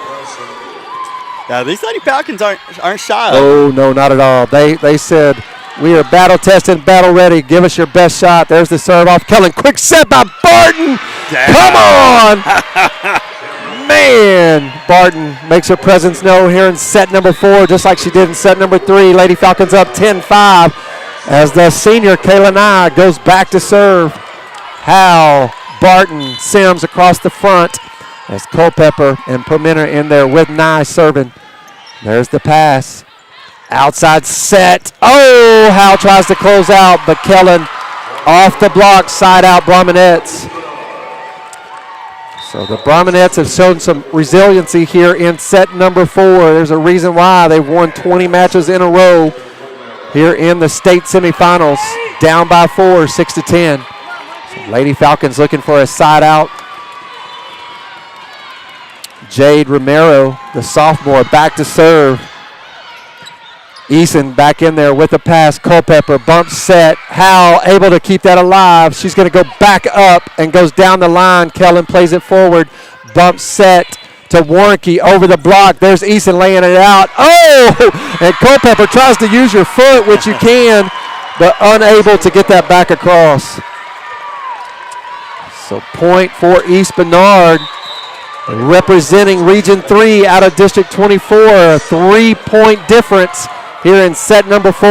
Now, these Lady Falcons aren't shy. Oh, no, not at all. They said, we are battle tested, battle ready. Give us your best shot. There's the serve off Kellen. Quick set by Barton. Damn. Come on. Man, Barton makes her presence known here in set number 4, just like she did in set number 3. Lady Falcons up 10-5 as the senior Kayla Nye goes back to serve. Howell, Barton, Sims across the front as Culpepper and Permenter in there with Nye serving. There's the pass. Outside set. Oh, Howell tries to close out, but Kellen off the block, side out Brahminettes. So the Brahminettes have shown some resiliency here in set number 4. There's a reason why they've won 20 matches in a row here in the state semifinals. Down by 4, 6-10. So Lady Falcons looking for a side out. Jade Romero, the sophomore, back to serve. Eason back in there with the pass. Culpepper, bump set. Howell able to keep that alive. She's going to go back up and goes down the line. Kellen plays it forward. Bump set to Warnke over the block. There's Eason laying it out. Oh! And Culpepper tries to use your foot, which you can, but unable to get that back across. So point for East Bernard. Representing Region 3 out of District 24. A 3-point difference here in set number 4.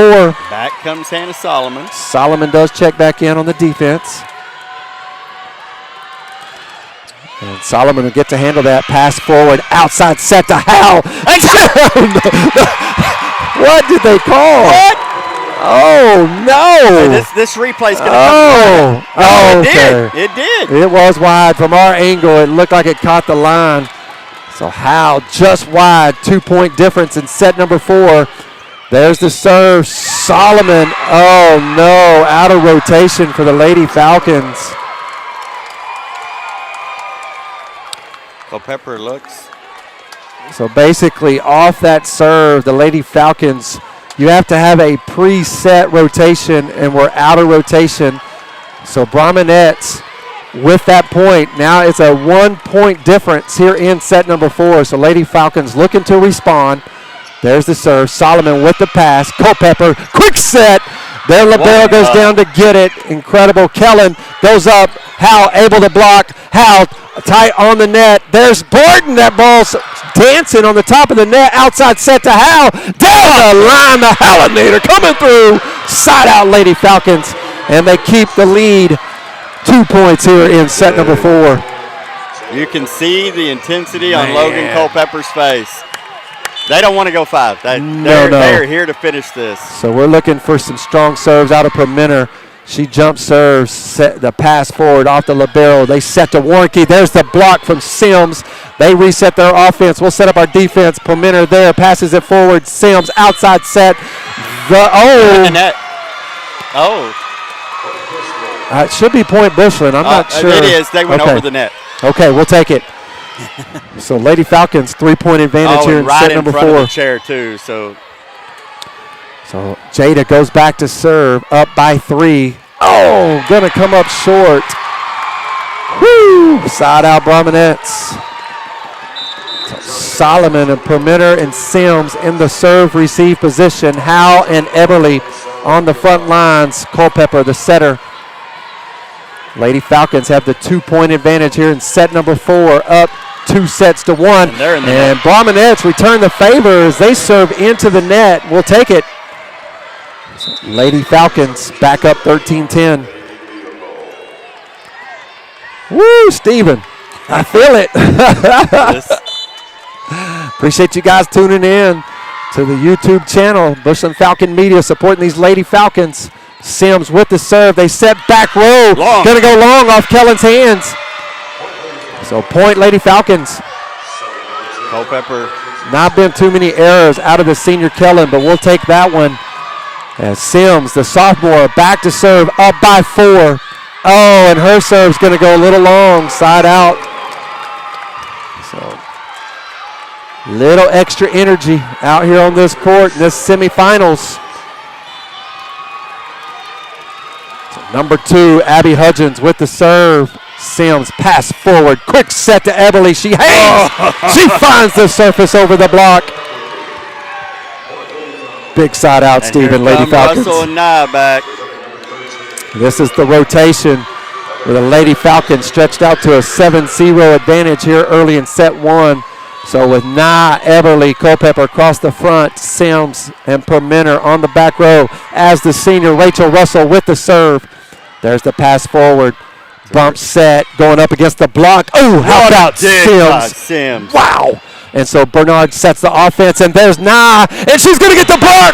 Back comes Hannah Solomon. Solomon does check back in on the defense. And Solomon will get to handle that. Pass forward, outside set to Hal. What did they call? What? Oh, no. Hey, this replay's going to come. Oh, okay. It did. It was wide. From our angle, it looked like it caught the line. So Hal just wide. 2-point difference in set number 4. There's the serve. Solomon. Oh, no. Out of rotation for the Lady Falcons. Culpepper looks. So basically, off that serve, the Lady Falcons, you have to have a preset rotation, and we're out of rotation. So Brahmanettes, with that point, now it's a 1-point difference here in set number 4. So Lady Falcons looking to respond. There's the serve. Solomon with the pass. Culpepper, quick set. Their libero goes down to get it. Incredible. Kellen goes up. Hal able to block. Hal tight on the net. There's Barton. That ball's dancing on the top of the net. Outside set to Hal. Down the line. The Hallinator coming through. Side out Lady Falcons. And they keep the lead. 2 points here in set number 4. You can see the intensity on Logan Culpepper's face. They don't want to go 5. They're here to finish this. So we're looking for some strong serves out of Permenter. She jump serves, set the pass forward off the libero. They set to Warnke. There's the block from Sims. They reset their offense. We'll set up our defense. Permenter there, passes it forward. Sims outside set. The net. It should be point Bushland. I'm not sure. It is. They went over the net. Okay, we'll take it. So Lady Falcons 3-point advantage here in set number 4. Right in front of the chair too. So Jada goes back to serve, up by 3. Oh, gonna come up short. Woo! Side out Brahmanettes. Solomon and Permenter and Sims in the serve receive position. Hal and Eberly on the front lines. Culpepper, the setter. Lady Falcons have the 2-point advantage here in set number 4, up 2 sets to 1. And Brahmanettes return the favor as they serve into the net. We'll take it. So Lady Falcons back up 13-10. Woo, Steven. I feel it. Appreciate you guys tuning in to the YouTube channel. Bushland Falcon Media supporting these Lady Falcons. Sims with the serve. They set back row. Going to go long off Kellen's hands. So point Lady Falcons. Culpepper. Not been too many errors out of the senior Kellen, but we'll take that one. As Sims, the sophomore, back to serve, up by 4. Oh, and her serve's going to go a little long, side out. So, little extra energy out here on this court in this semifinals. So number 2, Abby Hudgens with the serve. Sims pass forward, quick set to Eberly. She hangs. She finds the surface over the block. Big side out, Stephen. Lady Falcons. Russell and Nye back. This is the rotation with the Lady Falcons stretched out to a 7-0 advantage here early in set 1. So with Nye, Eberly, Culpepper across the front, Sims and Permenter on the back row as the senior Rachel Russell with the serve. There's the pass forward. Bump set going up against the block. Oh, how about Sims? Wow. And so Bernard sets the offense, and there's Nye, and she's going to get the block.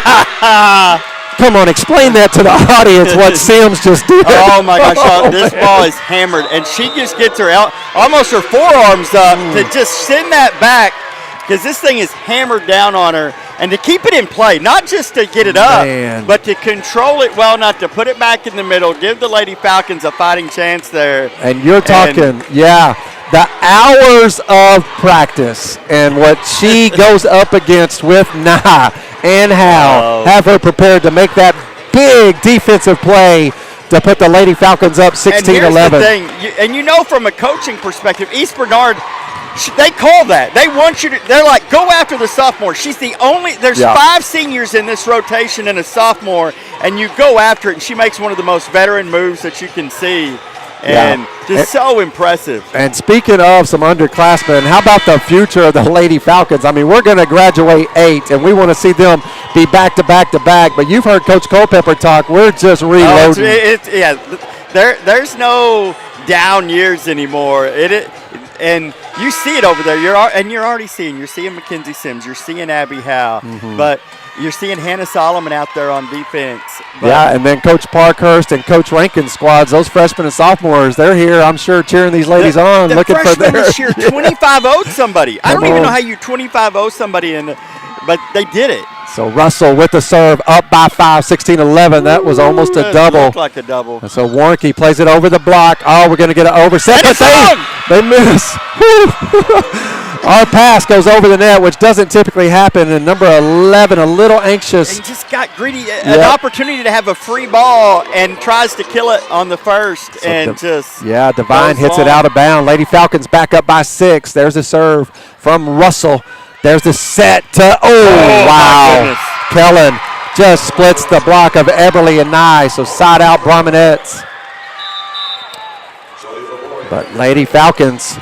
Come on, explain that to the audience what Sims just did. Oh, my gosh, this ball is hammered, and she just gets her almost her forearms up to just send that back because this thing is hammered down on her. And to keep it in play, not just to get it up, but to control it well enough to put it back in the middle, give the Lady Falcons a fighting chance there. And you're talking, the hours of practice and what she goes up against with Nah and Hal have her prepared to make that big defensive play to put the Lady Falcons up 16-11. And here's the thing, and you know from a coaching perspective, East Bernard, they call that. They want you to, they're like, go after the sophomore. She's the only, there's 5 seniors in this rotation and a sophomore, and you go after it, and she makes one of the most veteran moves that you can see. And just so impressive. And speaking of some underclassmen, how about the future of the Lady Falcons? I mean, we're going to graduate 8, and we want to see them be back to back to back. But you've heard Coach Culpepper talk. We're just reloading. There's no down years anymore. and you see it over there. You're already seeing. You're seeing Mackenzie Sims. You're seeing Abby Howe. But you're seeing Hannah Solomon out there on defense. But yeah, and then Coach Parkhurst and Coach Rankin's squads, those freshmen and sophomores, they're here, I'm sure, cheering these ladies on, looking for their. The freshmen this year 25-0'd somebody. I don't even know how you 25-0 somebody, but they did it. So Russell with the serve, up by 5, 16-11. That was almost a double. Looked like a double. And so Warnke plays it over the block. Oh, we're going to get an overset, but they miss. Our pass goes over the net, which doesn't typically happen. And number 11, a little anxious. And just got greedy. An opportunity to have a free ball and tries to kill it on the first. So Devine hits it out of bounds. Lady Falcons back up by 6. There's a serve from Russell. There's the set to, wow. Kellen just splits the block of Eberly and Nye. So side out Brahminettes. But Lady Falcons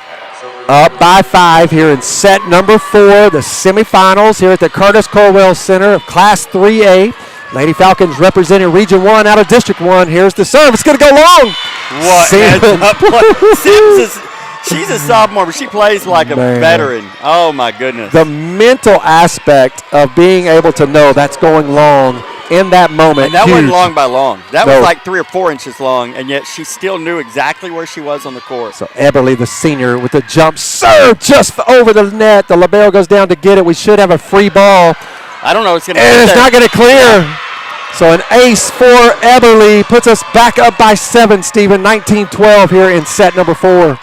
up by 5 here in set number 4, the semifinals here at the Curtis Colwell Center of Class 3A. Lady Falcons representing Region 1 out of District 1. Here's the serve. It's going to go long. What? Sims she's a sophomore, but she plays like a veteran. Oh, my goodness. The mental aspect of being able to know that's going long in that moment. And that wasn't long by long. That was like 3 or 4 inches long, and yet she still knew exactly where she was on the court. So Eberly, the senior, with the jump serve just over the net. The libero goes down to get it. We should have a free ball. I don't know. It's not going to clear. So an ace for Eberly puts us back up by 7, Stephen. 19-12 here in set number 4.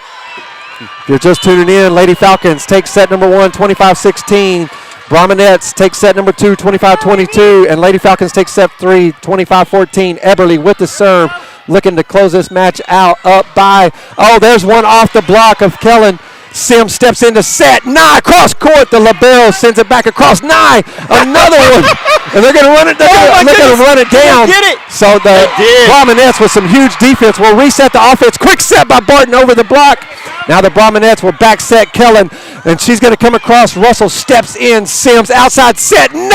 If you're just tuning in, Lady Falcons take set number 1, 25-16. Brahminettes take set number 2, 25-22. And Lady Falcons take set 3, 25-14. Eberly with the serve, looking to close this match out, up by, there's one off the block of Kellen. Sims steps into set. Nye cross court. The libero sends it back across. Nye, another one. And they're going to run it. They're going to run it down. They did it. So the Brahminettes with some huge defense will reset the offense. Quick set by Barton over the block. Now the Brahminettes will back set Kellen, and she's going to come across. Russell steps in. Sims outside set. No!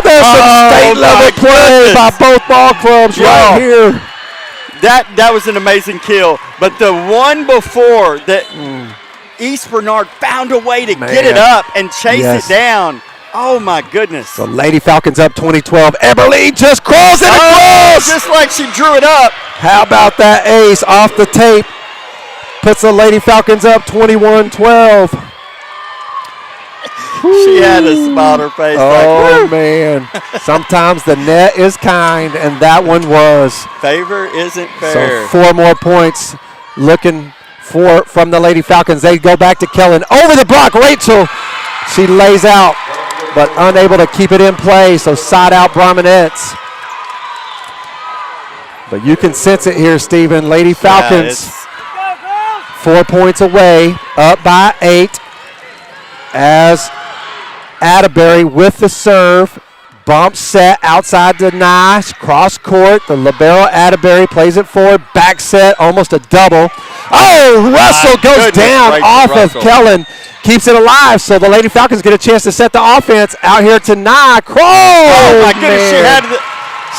There's some state-level play by both ball clubs right here. That was an amazing kill. But the one before that, East Bernard found a way to get it up and chase it down. Oh, my goodness. So Lady Falcons up 20-12. Eberly just crawls it across. Just like she drew it up. How about that ace off the tape? Puts the Lady Falcons up 21-12. She had a smile on her face. Oh, man. Sometimes the net is kind, and that one was. Favor isn't fair. So 4 more points looking for from the Lady Falcons. They go back to Kellen. Over the block, Rachel. She lays out, but unable to keep it in play, so side out Brahminettes. But you can sense it here, Stephen. Lady Falcons, 4 points away, up by 8, as Atterbury with the serve. Bump set outside the Nye, cross court. The libero Atterbury plays it forward. Back set, almost a double. Oh, Russell goes down off of Kellen. Keeps it alive, so the Lady Falcons get a chance to set the offense out here to Nye. Oh, my goodness.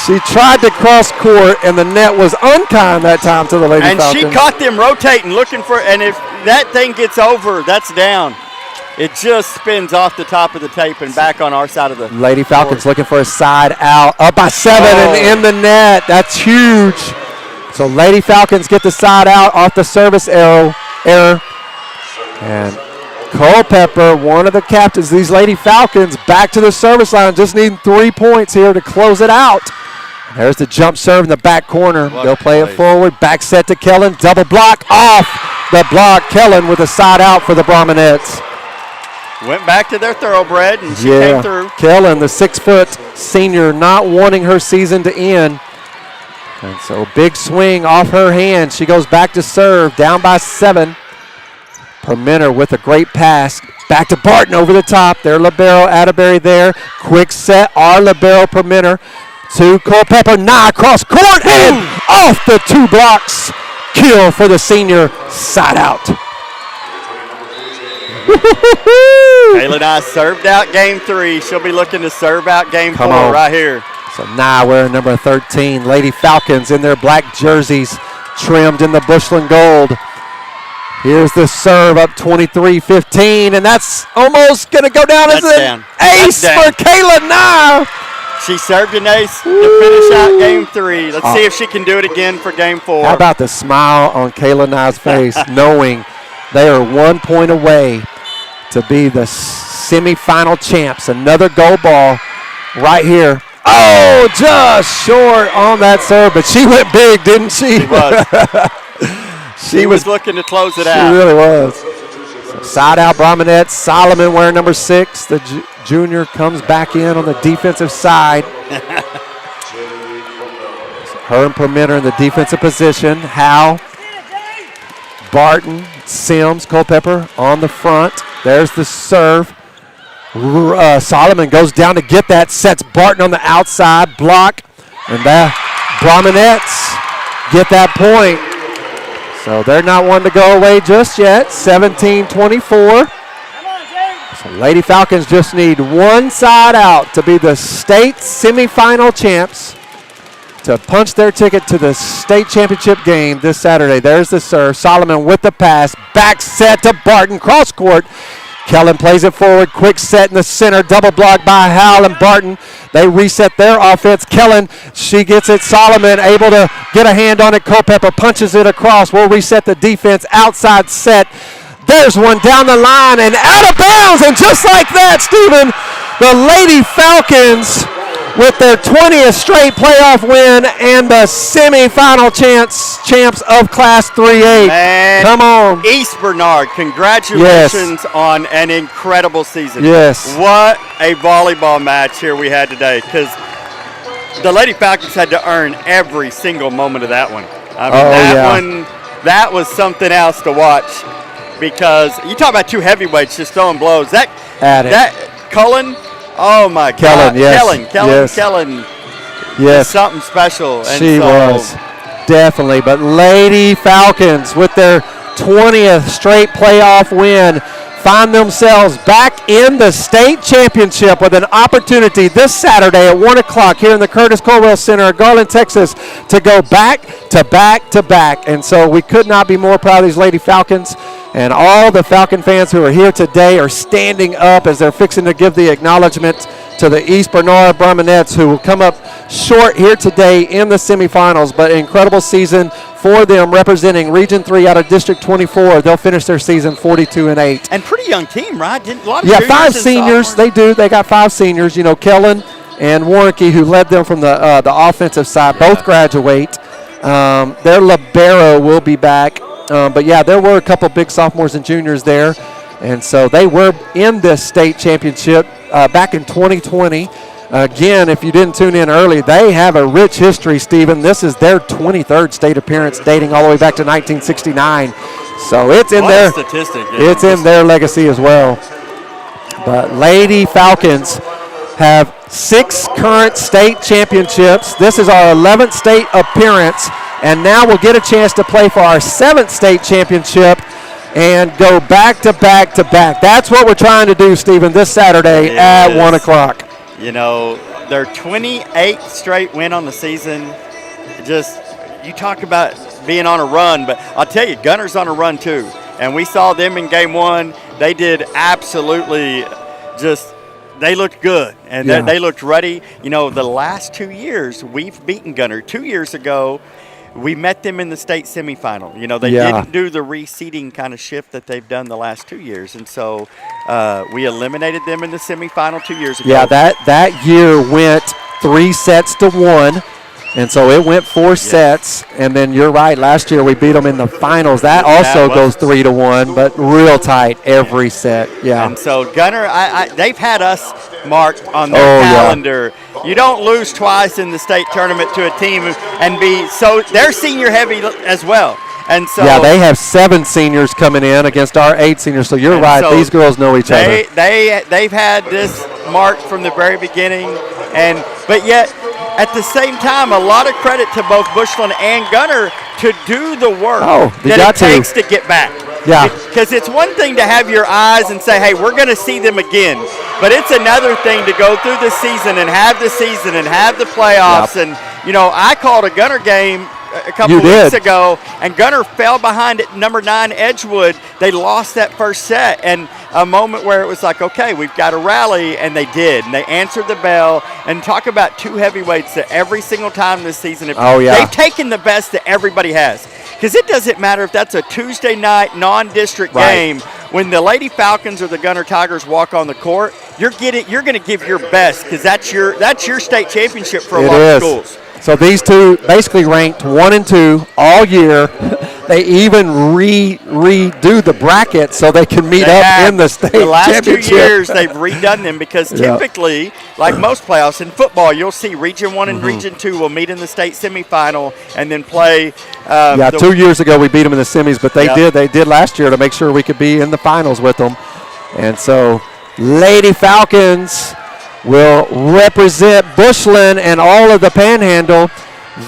She tried to cross court, and the net was unkind that time to the Lady Falcons. And she caught them rotating, looking for, and if that thing gets over, that's down. It just spins off the top of the tape and back on our side of the Lady Falcons looking for a side out. Up by 7 and in the net. That's huge. So Lady Falcons get the side out off the service error. And Culpepper, one of the captains, these Lady Falcons, back to the service line. Just needing 3 points here to close it out. There's the jump serve in the back corner. They'll play it forward. Back set to Kellen. Double block off the block. Kellen with a side out for the Brahminettes. Went back to their thoroughbred, and she came through. Kellen, the 6-foot senior, not wanting her season to end. And so big swing off her hand. She goes back to serve, down by 7. Permenter with a great pass. Back to Barton over the top. Their libero, Atterbury there. Quick set, our libero, Permenter. To Culpepper, Nye cross court, and off the 2 blocks. Kill for the senior, side out. Kayla Nye served out game 3. She'll be looking to serve out game 4 right here. So now wearing number 13, Lady Falcons in their black jerseys. trimmed in the Bushland gold. Here's the serve up 23-15, and that's almost going to go down as an ace for Kayla Nye. She served an ace to finish out game 3. Let's see if she can do it again for game 4. How about the smile on Kayla Nye's face, knowing they are 1 point away to be the semifinal champs. Another gold ball right here. Oh, just short on that serve, but she went big, didn't she? She was. She was looking to close it out. She really was. So side out Brominette. Solomon wearing number 6. The junior comes back in on the defensive side. Her and Permitter in the defensive position. Howe, Barton, Sims, Culpepper on the front. There's the serve. Solomon goes down to get that. Sets Barton on the outside. Block. And that Brominettes get that point. So they're not one to go away just yet. 17-24. So Lady Falcons just need one side out to be the state semifinal champs, to punch their ticket to the state championship game this Saturday. There's the serve. Solomon with the pass. Back set to Barton. Cross court. Kellen plays it forward. Quick set in the center. Double block by Howell and Barton. They reset their offense. Kellen, she gets it. Solomon able to get a hand on it. Culpepper punches it across. We'll reset the defense. Outside set. There's one down the line and out of bounds. And just like that, Stephen, the Lady Falcons with their 20th straight playoff win and the semifinal champs of Class 3A. Man, come on. East Bernard, congratulations on an incredible season. Yes. What a volleyball match here we had today, because the Lady Falcons had to earn every single moment of that one. I mean, that was something else to watch, because you talk about 2 heavyweights just throwing blows. That Cullen, oh my God. Kellen. Yes. Something special. And she was, definitely. But Lady Falcons, with their 20th straight playoff win, find themselves back in the state championship with an opportunity this Saturday at 1 o'clock here in the Curtis Colwell Center of Garland, Texas, to go back to back to back. And so we could not be more proud of these Lady Falcons. And all the Falcon fans who are here today are standing up as they're fixing to give the acknowledgement to the East Bernard Brominettes, who will come up short here today in the semifinals. But incredible season for them, representing Region 3 out of District 24. They'll finish their season 42-8. And pretty young team, right? A lot of 5 seniors. They do. They got 5 seniors. You know, Kellen and Warnke, who led them from the offensive side, both graduate. Their libero will be back. But, yeah, there were a couple big sophomores and juniors there. And so they were in this state championship back in 2020. Again, if you didn't tune in early, they have a rich history, Stephen. This is their 23rd state appearance, dating all the way back to 1969. So it's in their statistic. It's in their legacy as well. But Lady Falcons have 6 current state championships. This is our 11th state appearance. And now we'll get a chance to play for our 7th state championship and go back to back to back. That's what we're trying to do, Stephen, this Saturday at 1 o'clock. You know, their 28th straight win on the season. Just, you talk about being on a run, but I'll tell you, Gunner's on a run too. And we saw them in game 1. They did absolutely just, they looked good, and they looked ready. You know, the last 2 years, we've beaten Gunner. 2 years ago, we met them in the state semifinal. You know, they didn't do the reseeding kind of shift that they've done the last 2 years. And so we eliminated them in the semifinal 2 years ago. Yeah, that year went 3-1. And so it went 4 sets. And then you're right, last year we beat them in the finals. That also goes 3-1, but real tight every set. Yeah. And so Gunner, they've had us marked on their calendar. Yeah. You don't lose twice in the state tournament to a team and be so they're senior heavy as well. And so they have 7 seniors coming in against our 8 seniors. So you're right, so these girls know each other. They've had this marked from the very beginning, but yet at the same time, a lot of credit to both Bushland and Gunner to do the work that it takes to get back. Yeah. Because it's one thing to have your eyes and say, hey, we're going to see them again. But it's another thing to go through the season and have the playoffs. Yep. And, you know, I called a Gunner game a couple weeks ago, and Gunner fell behind at number 9 Edgewood. They lost that first set, and a moment where it was like, okay, we've got to rally, and they did. And they answered the bell. And talk about 2 heavyweights that every single time this season, they've taken the best that everybody has. Because it doesn't matter if that's a Tuesday night non-district game. When the Lady Falcons or the Gunner Tigers walk on the court, you're going to give your best, because that's your state championship for a lot of schools. So these two basically ranked 1 and 2 all year. They even redo the bracket so they can meet up in the state championship. The last 2 years they've redone them, because typically, like most playoffs in football, you'll see Region 1 and Region 2 will meet in the state semifinal and then play. 2 years ago we beat them in the semis, but they did last year to make sure we could be in the finals with them. And so Lady Falcons will represent Bushland and all of the Panhandle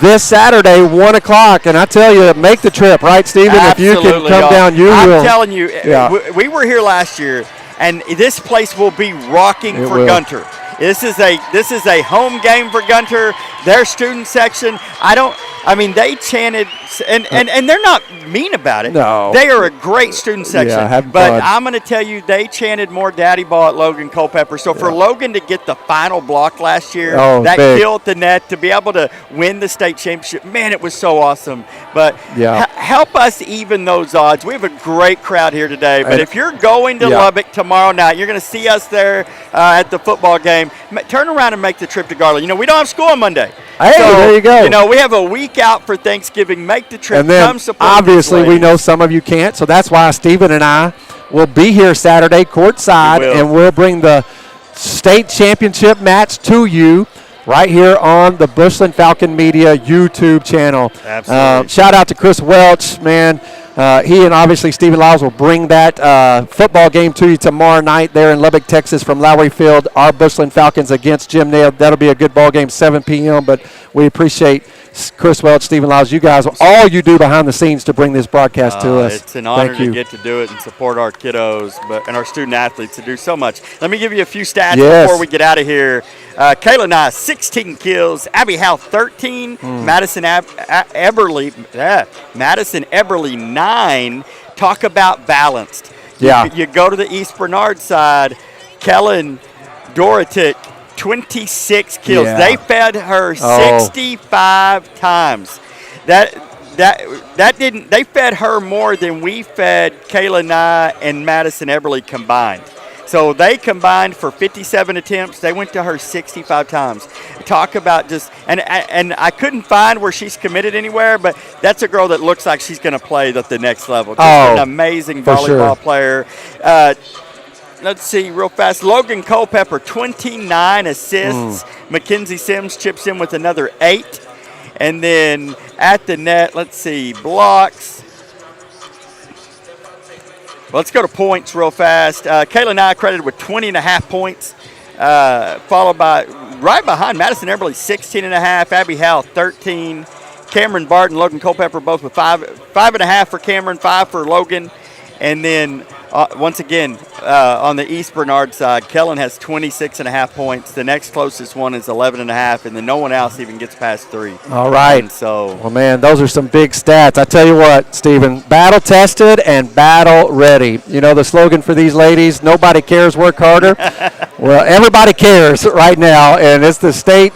this Saturday, 1 o'clock. And I tell you, make the trip, right, Stephen? Absolutely, if you can come down, you will. I'm telling you, we were here last year, and this place will be rocking for Gunter. This is a home game for Gunter. Their student section, they chanted, and they're not mean about it. No. They are a great student section. But I'm going to tell you, they chanted more Daddy Ball at Logan Culpeper. So for Logan to get the final block last year, that kill at the net, to be able to win the state championship, man, it was so awesome. But help us even those odds. We have a great crowd here today. But if you're going to Lubbock tomorrow night, you're going to see us there at the football game. Turn around and make the trip to Garland. We don't have school on Monday. Hey, so, there you go. We have a week out for Thanksgiving. Make the trip. And then, come support obviously, we know some of you can't, so that's why Stephen and I will be here Saturday courtside, and we'll bring the state championship match to you right here on the Bushland Falcon Media YouTube channel. Absolutely. Shout out to Chris Welch, man. He and obviously Stephen Lyles will bring that football game to you tomorrow night there in Lubbock, Texas, from Lowry Field. Our Bushland Falcons against Jim Nail. That'll be a good ball game, 7 p.m. But we appreciate Chris Welch, Stephen Lyles, you guys, all you do behind the scenes to bring this broadcast to us. It's an honor to get to do it and support our kiddos and our student athletes to do so much. Let me give you a few stats before we get out of here. Kayla Nye, 16 kills. Abby Howe, 13. Madison Eberly, 9. Talk about balanced. You go to the East Bernard side. Kellen Dorotic, 26 kills. They fed her 65 times. They fed her more than we fed Kayla Nye and Madison Eberly combined. So they combined for 57 attempts. They went to her 65 times. Talk about and I couldn't find where she's committed anywhere, but that's a girl that looks like she's going to play at the next level. Just an amazing volleyball player. Let's see real fast. Logan Culpeper, 29 assists. Mackenzie Sims chips in with another 8. And then at the net, let's see, blocks. Let's go to points real fast. Kayla Nye credited with 20.5 points, followed by, right behind Madison Eberly, 16.5. Abby Howe, 13. Cameron Barton, Logan Culpeper, both with 5.5 for Cameron, 5 for Logan. And then, once again, on the East Bernard side, Kellen has 26.5 points. The next closest one is 11.5, and then no one else even gets past 3. All right. And so, well, man, those are some big stats. I tell you what, Stephen, battle tested and battle ready. You know the slogan for these ladies, nobody cares, work harder. Well, everybody cares right now, and it's the state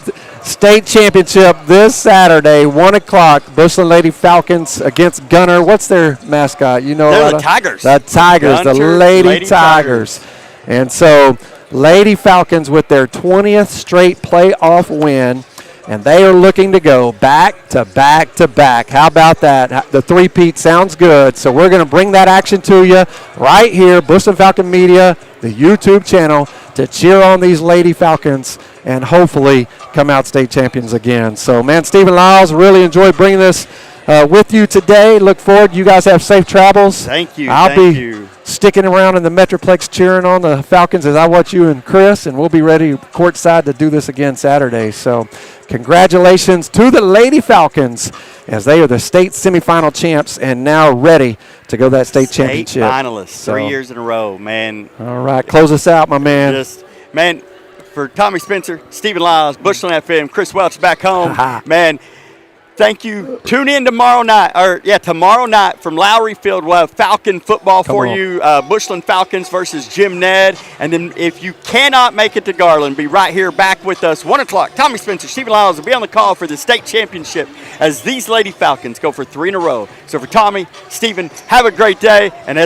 championship this Saturday, 1 o'clock. Bushland Lady Falcons against Gunner. What's their mascot? You know, they're the Tigers. The Tigers, Gunter, the Lady Tigers. And so, Lady Falcons with their 20th straight playoff win, and they are looking to go back to back to back. How about that? The three-peat sounds good. So we're going to bring that action to you right here, Bushland Falcon Media, the YouTube channel, to cheer on these Lady Falcons and hopefully come out state champions again. So, man, Stephen Lyles, really enjoyed bringing this with you today. Look forward. You guys have safe travels. Thank you. I'll be sticking around in the Metroplex cheering on the Falcons as I watch you and Chris, and we'll be ready courtside to do this again Saturday. So congratulations to the Lady Falcons as they are the state semifinal champs and now ready to go that state championship. Finalists, 3 years in a row, man. All right, close us out, my man. For Tommy Spencer, Stephen Lyles, Bushland FM, Chris Welch back home, man. Thank you. Tune in tomorrow night, tomorrow night from Lowry Field. We'll have Falcon football for you. Bushland Falcons versus Jim Ned. And then if you cannot make it to Garland, be right here back with us. 1 o'clock. Tommy Spencer, Stephen Lyles will be on the call for the state championship as these Lady Falcons go for 3 in a row. So for Tommy, Stephen, have a great day. And as